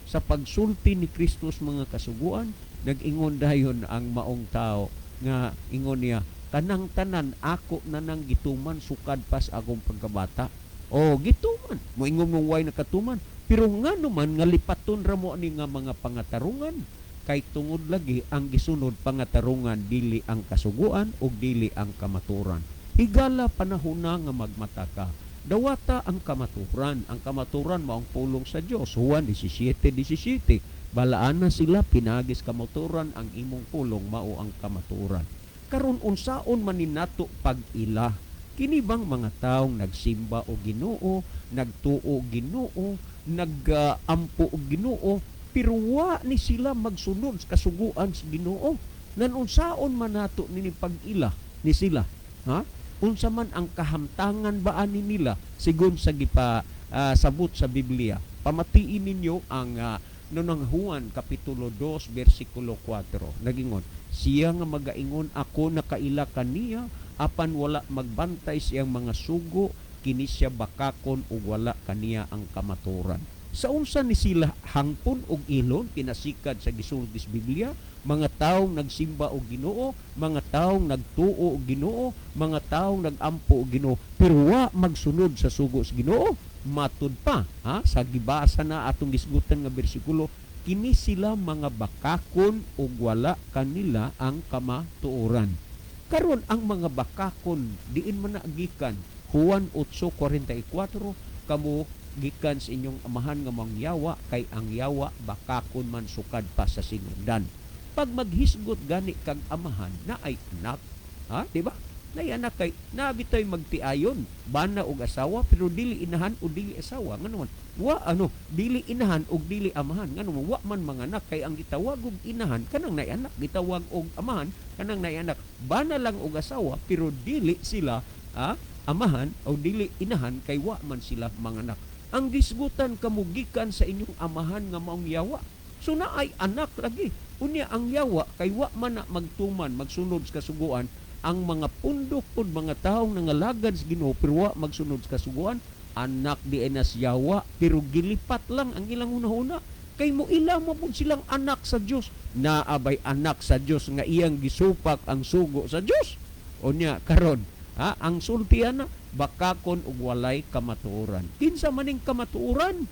sa pagsulti ni Kristo mga kasuguan. Nag-ingon dayon ang maong tao nga ingon niya, kanang tanan ako na nang gituman sukad pas akong pagkabata. O gituman, moingon mo way nakatuman. Pero nga naman nga lipaton ra mo ani nga mga pangatarungan. Kay tungod lagi ang gisunod pangatarungan dili ang kasuguan o dili ang kamaturan. Higala panahon na nga magmata ka. Dawata ang kamaturan. Ang kamaturan mao ang pulong sa Dios. Juan 17:17. Balaan na sila pinagis kamaturan, ang imong pulong mao ang kamaturan. Karon unsaon man ninato pag-ila? Kini bang mga taong nagsimba o Ginoo, nagtuo Ginoo, nagampo og Ginoo, pero wa ni sila magsunod sa kasuguan sa Ginoo? Nanunsaon man nato nini pag-ila ni sila? Ha? Unsa man ang kahamtangan ba ani nila sigon sa gipa sabot sa Biblia? Pamatiin ninyo ang nunang Juan kapitulo 2 bersikulo 4. Nagingon, siya nga magaingon ako nakaila kaniya apan wala magbantay siyang mga sugo, kini siya bakakon ug wala kaniya ang kamaturan. Sa unsa ni sila hangpon og ilon pinasikad sa gisulod sa Biblia? Mga taong nagsimba og Ginoo, mga taong nagtuo og Ginoo, mga taong nagampo og Ginoo, pero wa magsunod sa sugo sa Ginoo. Matud pa sa gibasa na atong gisgutan nga bersikulo, kini sila mga bakakon ug wala kanila ang kamatuoran. Karon ang mga bakakon diin man gikan. Juan 8:44, kamo gikan sa inyong amahan nga mangyawa, kay ang yawa bakakon man sukad pa sa sinundan. Pag maghisgot gani kag amahan na ay anak, di ba? Nay anak kay nabitoy magtiayon bana og asawa pero dili inahan o dili asawa nganon dili inahan og dili amahan nganon wa man manganak kay ang gitawag og inahan kanang nay anak, gitawag og amahan kanang nay anak, bana lang og asawa pero dili sila amahan o dili inahan kay wa man sila manganak. Ang gisgutan kamugikan sa inyong amahan nga maong yawa, so na ay anak lagi unya ang yawa kay wa man na magtuman magsunod sa kasuguan. Ang mga pundok pod mga taong nangalagad sa Ginoo pero wa magsunod sa kasuguan, anak di enas yawa pero gilipat lang ang ilang una-una. Kay mo ilang mo pod silang anak sa Dios. Naabay anak sa Dios nga iyang gisupak ang sugo sa Dios. Unya karon, ang sultian na bakakon ug walay kamatuoran. Kinsa maning kamatuoran?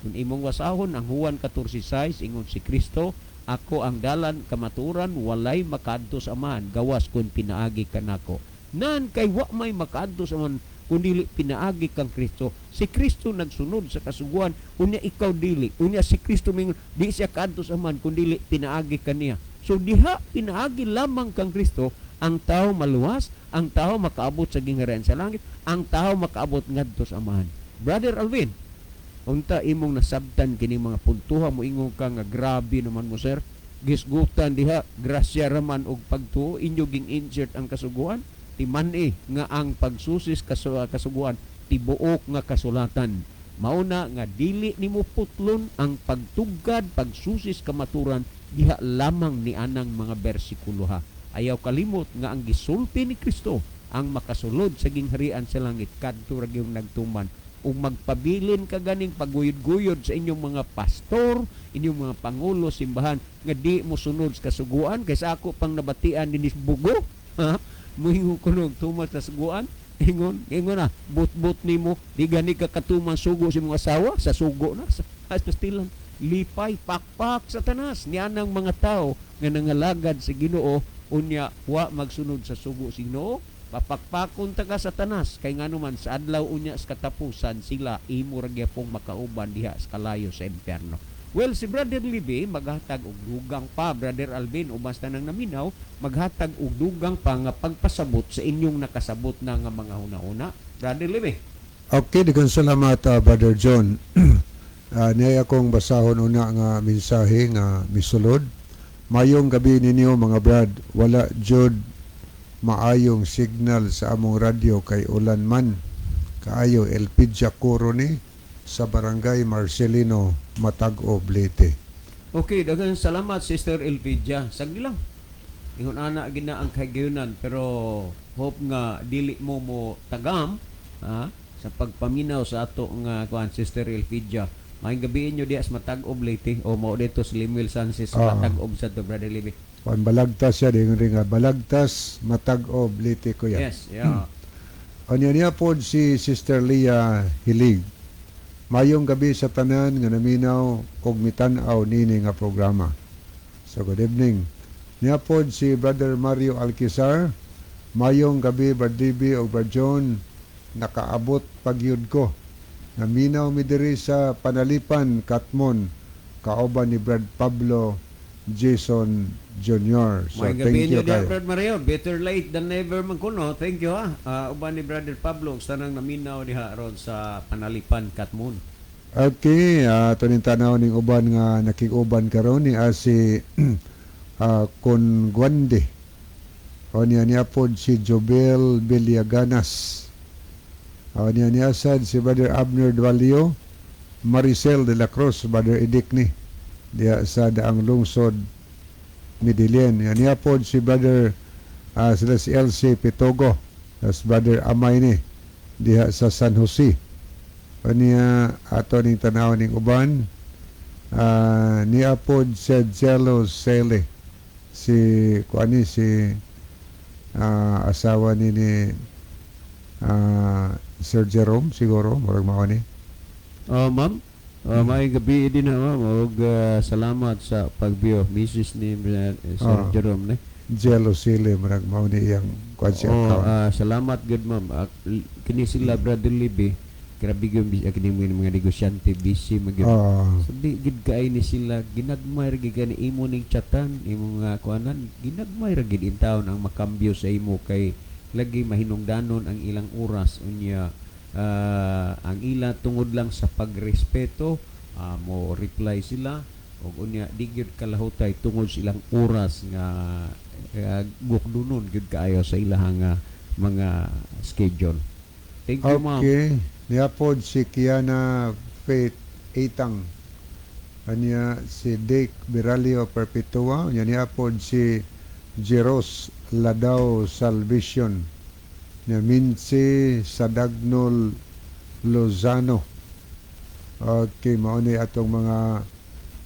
Kung imong wasahon ang Juan 14:6 ingon si Kristo, ako ang dalan kamaturan, walay makaadto sa amahan gawas kun pinaagi kanako. Nan kay wa may makaadto sa amahan kundi pinaagi kang Kristo. Si Kristo nagsunod sa kasuguan, unya ikaw dili. Unya si Kristo mingon di siya kaadto sa amahan kundi pinaagi kaniya. So diha pinaagi lamang kang Kristo, ang tao maluwas, ang tao makaabot sa gingharian sa langit, ang tao makaabot ngadto sa amahan. Brother Alvin, unta imong nasabtan kini mga puntuha mo ingon ka nga grabe naman mo sir, gisgutan diha grasya raman og pagtuo inyo ging insert ang kasuguan timani nga ang pagsusis kasuguan tibuok nga kasulatan. Mauna nga dili nimo putlon ang pagtugad pagsusis kamaturan diha lamang ni anang mga bersikulo ha. Ayaw kalimot nga ang gisulti ni Kristo ang makasulod sa gingharian sa langit kadto ra gyud nagtuman. Ug magpabilin ka ganing paguyod-guyod sa inyong mga pastor, inyong mga pangulo simbahan nga di mo sunod sa kasuguan kaysa ako pang nabatian dinis bugo muhingo kunog tumas sa suguan ingon na but nimo di gani ka katuman sugo sa mga asawa sa sugo na sa pastilan lipay pakpak sa tanas nianang mga tao nga nangalagad sa Ginoo unya wa magsunod sa sugo sa Ginoo. Papakpakon taga sa tanas kay nganuman sa adlaw unya sa katapusan sila imo ra gyapong makauban diha sa kalayo sa impyerno. Well, si Brother Libby maghatag og dugang pa, Brother Alvin o basta nang naminaw maghatag og dugang pa nga pagpasabot sa inyong nakasabot na nga mga hunahuna. Brother Libby. Okay, daghang salamat Brother John. Niya akong basahon una nga mensahe nga misulod. Mayong gabi ninyo mga brad, wala jud maayong signal sa among radyo kay ulan man kaayo Elpidia Coroni sa barangay Marcelino, Matag-o, Leyte. Okay, daghang salamat Sister Elpidia. Sagdi lang. Ingon ana gina ang kagayunan pero hope nga dili mo tagam sa pagpaminaw sa ato nga kuan Sister Elpidia. Maayong gabi inyo diha sa Matag-o, Leyte o mao dito sa Limuel Sansis sa Matag-o sa to Brother Libby. Kung balagtas siya, ring balagtas, matag-ob, liti ko yan. Yes, yeah. O niya po si Sister Leah Hilig. Mayong gabi sa tanan nga naminaw og mitanaw nini nga programa. So good evening. Niya po si Brother Mario Alquizar. Mayong gabi Brad DB o Brad John. Nakaabot pagyud ko. Naminaw mi diri sa Panalipan, Katmon. Kaoban ni Brad Pablo Jason Jr. So May thank gabi you niyo dia, kayo. Brad Mario. Better late than never man kuno. Thank you ha. Uban ni Brother Pablo, sanang naminaw diha ron sa Panalipan, Katmon. Okay, tunin tanaw ning uban nga nakig-uban karon ni si Con Guande. O niya pod si Jobel Villaganas. O niya sad si Brother Abner Dualio, Maricel de la Cruz, Brother Edik ni. Diya sa daang lungsod Midilien. Niya pod si Brother sila si LC Pitogo, as Brother Amay ni diya sa San Jose. O niya ato ning tanaw ning uban niya pod sa Jello Sele si kuani si asawa ni Sir Jerome siguro murag mao ni. Ma'am, may gabi din na ma'am. Og salamat sa pagbiyo. Mrs. ni Sir Jerome ni. Jello Sele murag mao ni iyang kuan siya account. Salamat good ma'am. Kini sila Brother Libby. Grabe yung mga negosyante busy magyud. So di gid kaay ni sila ginagmay ra gid ni imo ning chatan, imo nga kuanan, ginagmay ra gid in town ang makambyo sa imo kay lagi mahinungdanon ang ilang oras unya ang ila tungod lang sa pagrespeto mo reply sila og unya di gyud kalahutay tungod sa ilang oras nga gukdunon gyud kaayo sa ilahang mga schedule. Thank you ma'am. Okay. Niya pod si Kiana Faith Itang. Anya si Dick Biralio Perpetua. Niya pod si Jeros Ladao Salvation. Niya Minsi Sadagnol Lozano. Okay, mao ni atong mga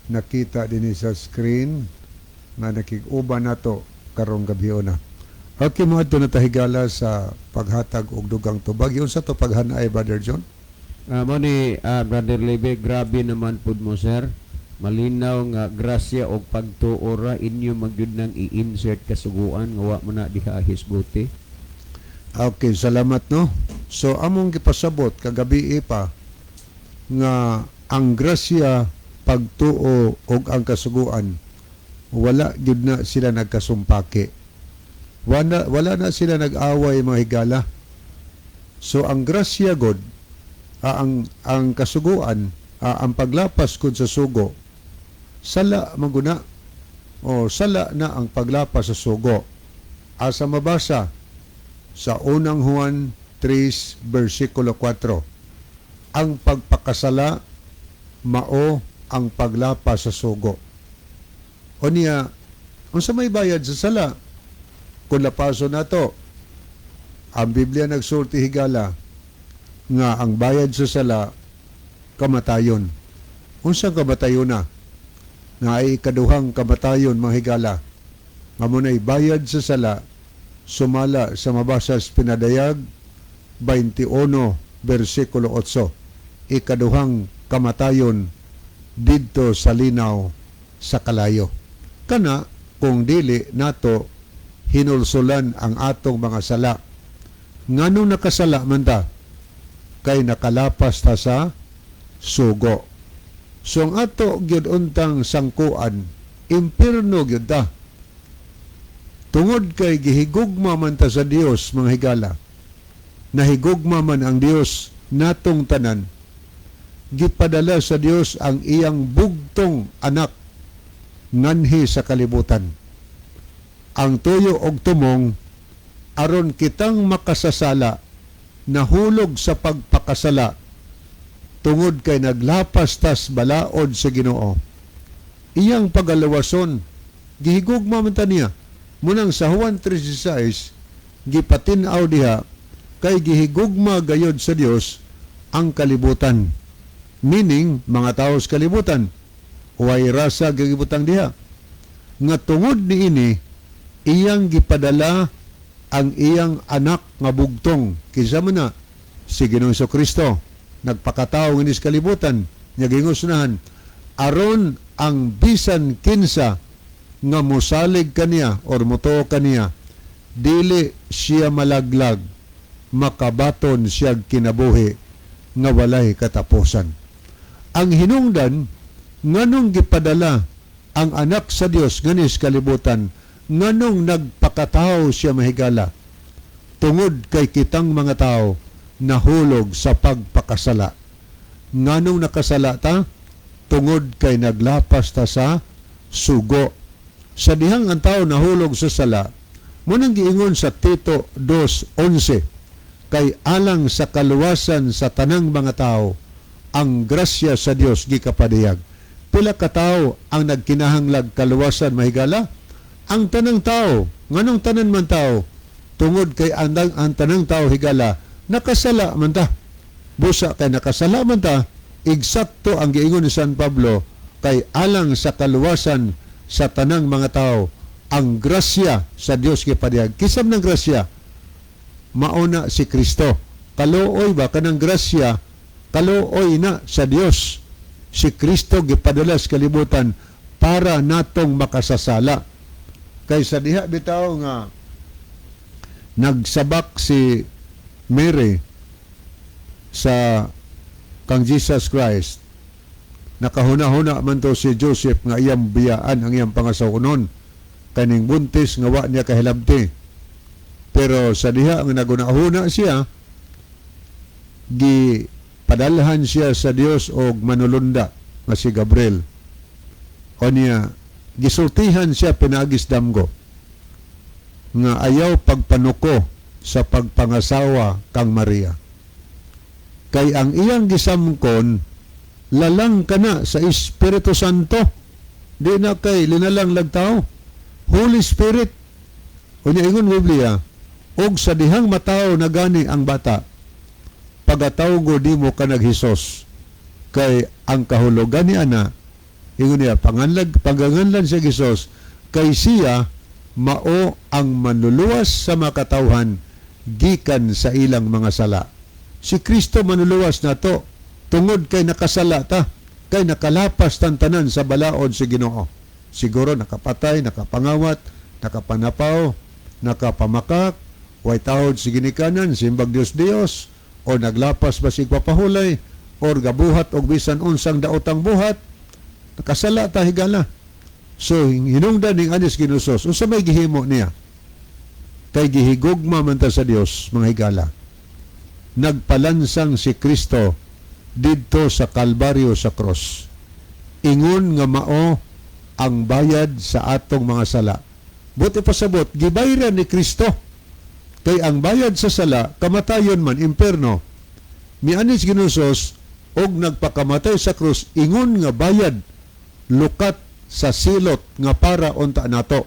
nakita din sa screen nga nakig-uban nato karong gabi na. Okay, mga ito natahigala sa paghatag og dugang tubag. Yun sa to paghanay, Brother John? Mo ni Brother Lebe, grabe naman pud mo sir. Malinaw nga grasya og pagtuora inyo magyud nang i-insert kasuguan nga wa mo na diha hisguti. Okay, salamat no. So among gipasabot kagabi pa nga ang grasya, pagtuo og ang kasuguan wala gyud na sila nagkasumpake. Wala na sila nag-away mga higala. So ang grasya god ang kasuguan ang paglapas kun sa sugo sala maguna o sala na ang paglapas sa sugo. Asa mabasa sa unang Juan 3 versikulo 4. Ang pagpakasala mao ang paglapas sa sugo. O niya unsa may bayad sa sala? Kung lapaso na to, ang Biblia nagsulti higala nga ang bayad sa sala kamatayon. Unsang kamatayon na? Nga ay ikaduhang kamatayon mga higala. Nga muna'y bayad sa sala sumala sa mabasas pinadayag 21 versikulo 8. Ikaduhang kamatayon didto sa linaw sa kalayo. Kana kung dili nato hinulsulan ang atong mga sala. Nganong nakasala man ta? Kay nakalapas ta sa sugo. So ang ato gyud untang sangkuan, impierno gyud ta. Tungod kay gihigugma man ta sa Dios mga higala. Nahigugma man ang Dios natong tanan. Gipadala sa Dios ang iyang bugtong anak nganhi sa kalibutan. Ang tuyo og tumong aron kitang makasasala nahulog sa pagpakasala tungod kay naglapas tas balaod sa Ginoo. Iyang pagalawason gihigugma man ta niya munang sa Juan 3:16 gipatin-aw diha kay gihigugma gayod sa Dios ang kalibutan. Meaning mga tao sa kalibutan way rasa gigibutang diha. nga tungod niini iyang gipadala ang iyang anak nga bugtong kinsa man na si Ginoong Kristo nagpakatao nga sa kalibutan nya gingusnahan aron ang bisan kinsa nga mosalig kaniya or motuo kaniya dili siya malaglag makabaton siya kinabuhi nga walay katapusan. Ang hinungdan nganong gipadala ang anak sa Dios nganis kalibutan nganong nagpakatao siya mahigala tungod kay kitang mga tao nahulog sa pagpakasala. Nganong nakasala ta? Tungod kay naglapas ta sa sugo. Sa dihang ang tao nahulog sa sala, munang giingon sa Tito 2:11 kay alang sa kaluwasan sa tanang mga tao ang grasya sa Dios gikapadayag. Pila ka tao ang nagkinahanglag kaluwasan mahigala? Ang tanang tao. Nganong tanan man tao? Tungod kay ang tanang tao higala nakasala man ta. Busa kay nakasala man ta, eksakto ang giingon ni San Pablo kay alang sa kaluwasan sa tanang mga tao ang grasya sa Dios gipadayag. Kisam ng grasya mauna si Kristo. Kaluoy ba kanang grasya? Kaluoy na sa Dios. Si Kristo gipadala sa kalibutan para natong makasasala. Kay sa diha bitaw nga nagsabak si Mary sa kang Jesus Christ. Nakahuna-huna man to si Joseph nga iyang biyaan ang iyang pangasawunon. Kaning buntis nga wa niya kahilabti. Pero sa diha ang nagunahuna siya, gipadalhan siya sa Dios og manulunda nga si Gabriel. O niya, gisultihan siya pinagis damgo nga ayaw pagpanuko sa pagpangasawa kang Maria. Kay ang iyang gisamkon, lalang ka na sa Espiritu Santo. Di na kay linalang lagtao. Holy Spirit. O niya ingon Biblia, og sa dihang mataw na gani ang bata, pagatawgo di mo ka naghisos. Kay ang kahulugan ni ana, ingon niya, paganganlan siya Gisos, kay siya mao ang manluluwas sa makatawhan gikan sa ilang mga sala. Si Kristo manluluwas na to, tungod kay nakasala ta, kay nakalapas tantanan sa balaod si Ginoo. Siguro nakapatay, nakapangawat, nakapanapaw, nakapamakak, way tahod si ginikanan, simbag Dios, o naglapas basig papahulay, or gabuhat og bisan unsang daotang buhat, nakasala ta higala. So, hinungdan ning anis ginusos, unsa may gihimo niya? Kay gihigugma man ta sa Dios, mga higala. Nagpalansang si Kristo didto sa Kalbaryo sa cross. Ingon nga mao ang bayad sa atong mga sala. Buti pasabot, gibayran ni Kristo. Kay ang bayad sa sala, kamatayon man, imperno. Mianis ginusos, og nagpakamatay sa krus, ingon nga bayad, lukat sa silot nga para unta nato.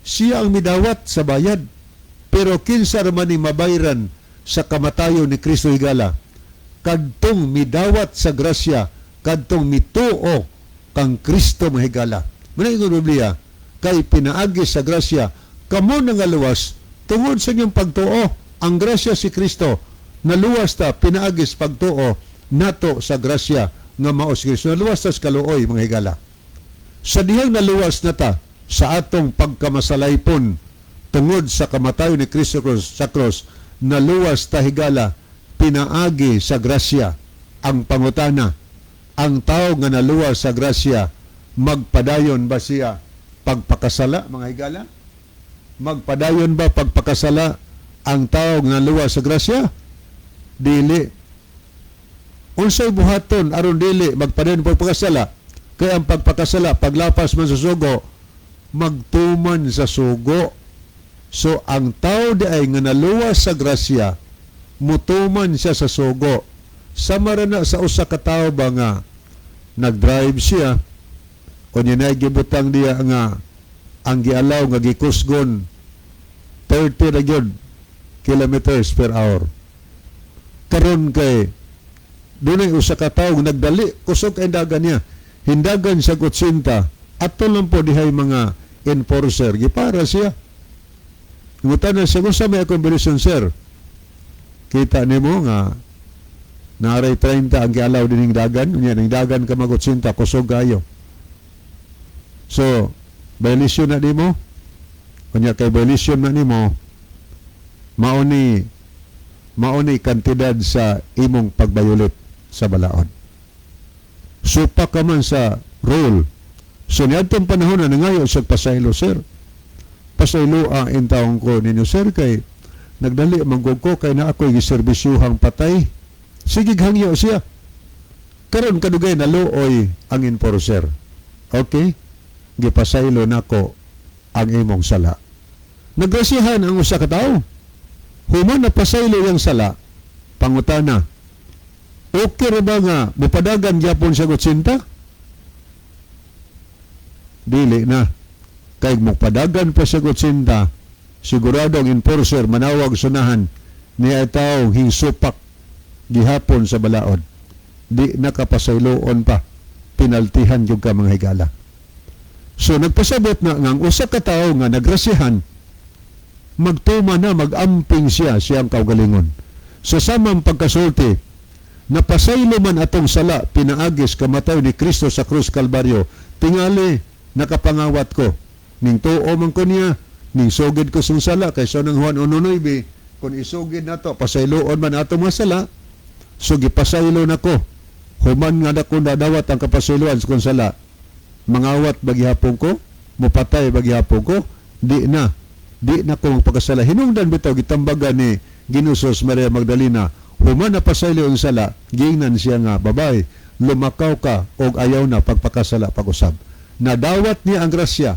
Siya ang midawat sa bayad. Pero kinsa man ni mabayran sa kamatayon ni Kristo higala, kadtong midawat sa grasya, kadtong mituo kang Kristo mahigala. Muna ingon Biblia, kay pinaagi sa grasya, kamo nangaluwas, tungod sa inyong pagtuo, ang grasya si Kristo, naluwas ta, pinaagis pagtuo, nato sa grasya, nga mao si Kristo. Naluwas ta sa kaluoy, mga higala. Sa dihang naluwas na ta, sa atong pagkamasalaypon, tungod sa kamatayon ni Kristo sa cross, naluwas ta higala, pinaagi sa grasya, ang pangutana, ang tao nga naluwas sa grasya, magpadayon ba siya pagpakasala, mga higala? Magpadayon ba pagpakasala ang tao nga naluwas sa grasya? Dili. Unsay buhaton aron dili magpadayon pagpakasala? Kaya ang pagpakasala, paglapas man sa sugo, magtuman sa sugo. So, ang tao di ay nga naluwas sa grasya, mutuman siya sa sugo. Samara na sa usa ka tawo ba nga nag-drive siya, o niya gibutang diya nga ang gialaw nga gikusgon 30 na yun kilometers per hour. Karon kay dunay usa ka tawo nagdali kusog kay dagan niya, hindagan sa 80, ato lang po dihay mga enforcer, gipara siya. Ngutan na siya, kung sa may accommodation, sir, kita nimo nga naray 30 ang gialaw din ng dagan, ng dagan ka magotsinta, kusog kayo. So, violation na nimo, kanya kay violation na nimo, mauni kantidad sa imong pagbayulit sa balaod. Supa ka man sa rule. So, niadtong panahon na nangayo sa pasaylo, sir. Pasaylo ang intawang ko ninyo, sir, kay nagdali manggog ko kay na ako'y giserbisyuhang patay. Sige, hangyo siya. Karon kadugay na luoy ang enforcer. Okay? Gipasaylo nako ang imong sala. Nagrasihan ang usa ka tawo. Human na pasaylo yung sala, pangutana, okay ra ba nga mupadagan gyapon sa gutsinta? Dili na. Kay mupadagan pa sa gutsinta, sigurado ang enforcer manawag sunahan niya taong hingsupak gihapon sa balaod. Di nakapasayloon pa. Pinaltihan yung ka mga higala. So nagpasabot na ng usa ka tawo nga nagrasihan, magtuma na, magamping siyang kaugalingon. Sa samang pagkasulti, napasaylo man atong sala, pinaagis kamatay ni Kristo sa krus Kalbaryo, tingali, nakapangawat ko. Ning tuo man ko niya, ning sugid ko sung sala, kay so ng Juan 1:9, kung isugid na to, pasayloon man atong mga sala, so gipasaylo na ko. Human nga na kung dadawat ang kapasayloan sa kung sala, mangawat bagyapon ko, mupatay bagyapon ko, di na kong pagkasala. Hinungdan bitaw gitambagan ni Ginusos Maria Magdalena, human na pasaylo ang sala, giingnan siya nga, babay, lumakaw ka og ayaw na pagpakasala pag-usab. Nadawat niya ang grasya,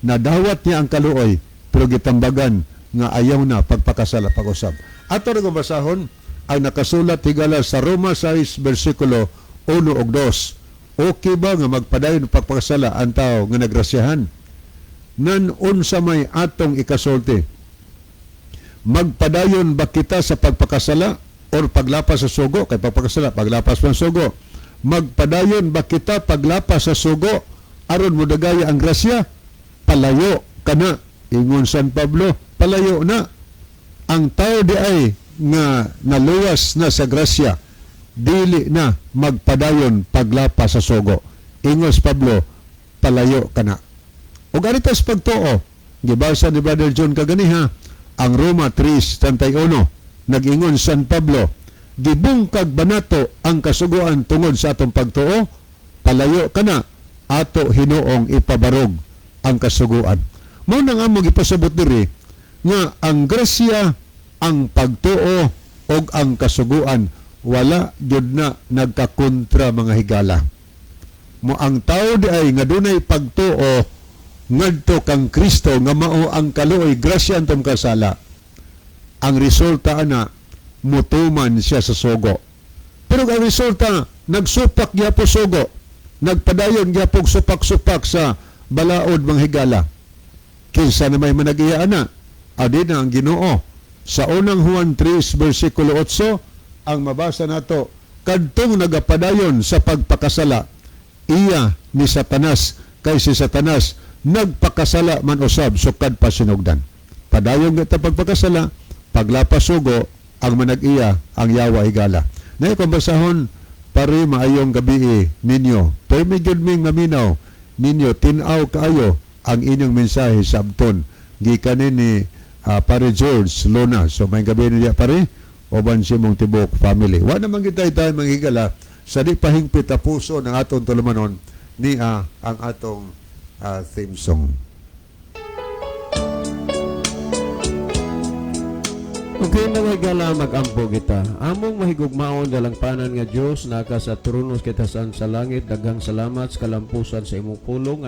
nadawat niya ang kaluoy, pero gitambagan nga ayaw na pagpakasala pag-usab. Ato rin basahon ang nakasulat higala sa Roma 6 versikulo 1 ug 2. Okay ba nga magpadayon pagpakasala ang tao nga nagrasyahan? Nan unsa may atong ikasulti? Magpadayon ba kita sa pagpakasala or paglapas sa sugo? Kay pagpakasala, paglapas ng sugo. Magpadayon ba kita paglapas sa sugo aron mo dagaya ang grasya? Palayo kana. Ingon San Pablo, palayo na. Ang tao di ay nga naluwas na sa grasya, dili na magpadayon paglapas sa sugo. Ingon Pablo, palayo kana. O ganitas pagtuo, gibasa ni Brother John kaganiha, ang Roma 3:31, nag-ingon San Pablo, gibungkag banato ang kasuguan tungod sa atong pagtuo, palayo kana, ato hinuong ipabarog ang kasuguan. Mao nang among ipasabot diri nga ang grasya, ang pagtuo o ang kasuguan wala gyud na nagkakontra mga higala. Mo ang tao di ay nga dunay pagtuo ngadto kang Kristo nga mao ang kaluoy grasya antom kasala. Ang resulta ana mutuman siya sa sugo. Pero ang resulta nagsupak gyapon sugo, nagpadayon gyapon supak-supak sa balaod mga higala. Kinsa na may managiya ana? Adi na ang Ginoo. Sa unang Juan 3 versikulo 8 ang mabasa nato, kadtong nagapadayon sa pagpakasala, iya ni Satanas, kay si Satanas nagpakasala man usab sukad pa sinugdan. Padayon nga pagpakasala, paglapas sugo, ang manag-iya ang yawa higala. Na kumbasahon, pare maayong gabi ninyo. Pero medyo ming maminaw ninyo, tinaw kaayo ang inyong mensahe sa abton. Gikanin ni pare George Luna. So may gabi niya pare, oban si mong tibok family. Wa naman kita tayo manghigala sa di pahingpit na puso ng atong tulumanon ni ang atong theme song. Okay, mga higala, mag-ampo kita. Among mahigugmaon dalang panan nga Diyos, naka sa tronos kita sa langit, daghang salamat sa kalampusan sa imong pulong.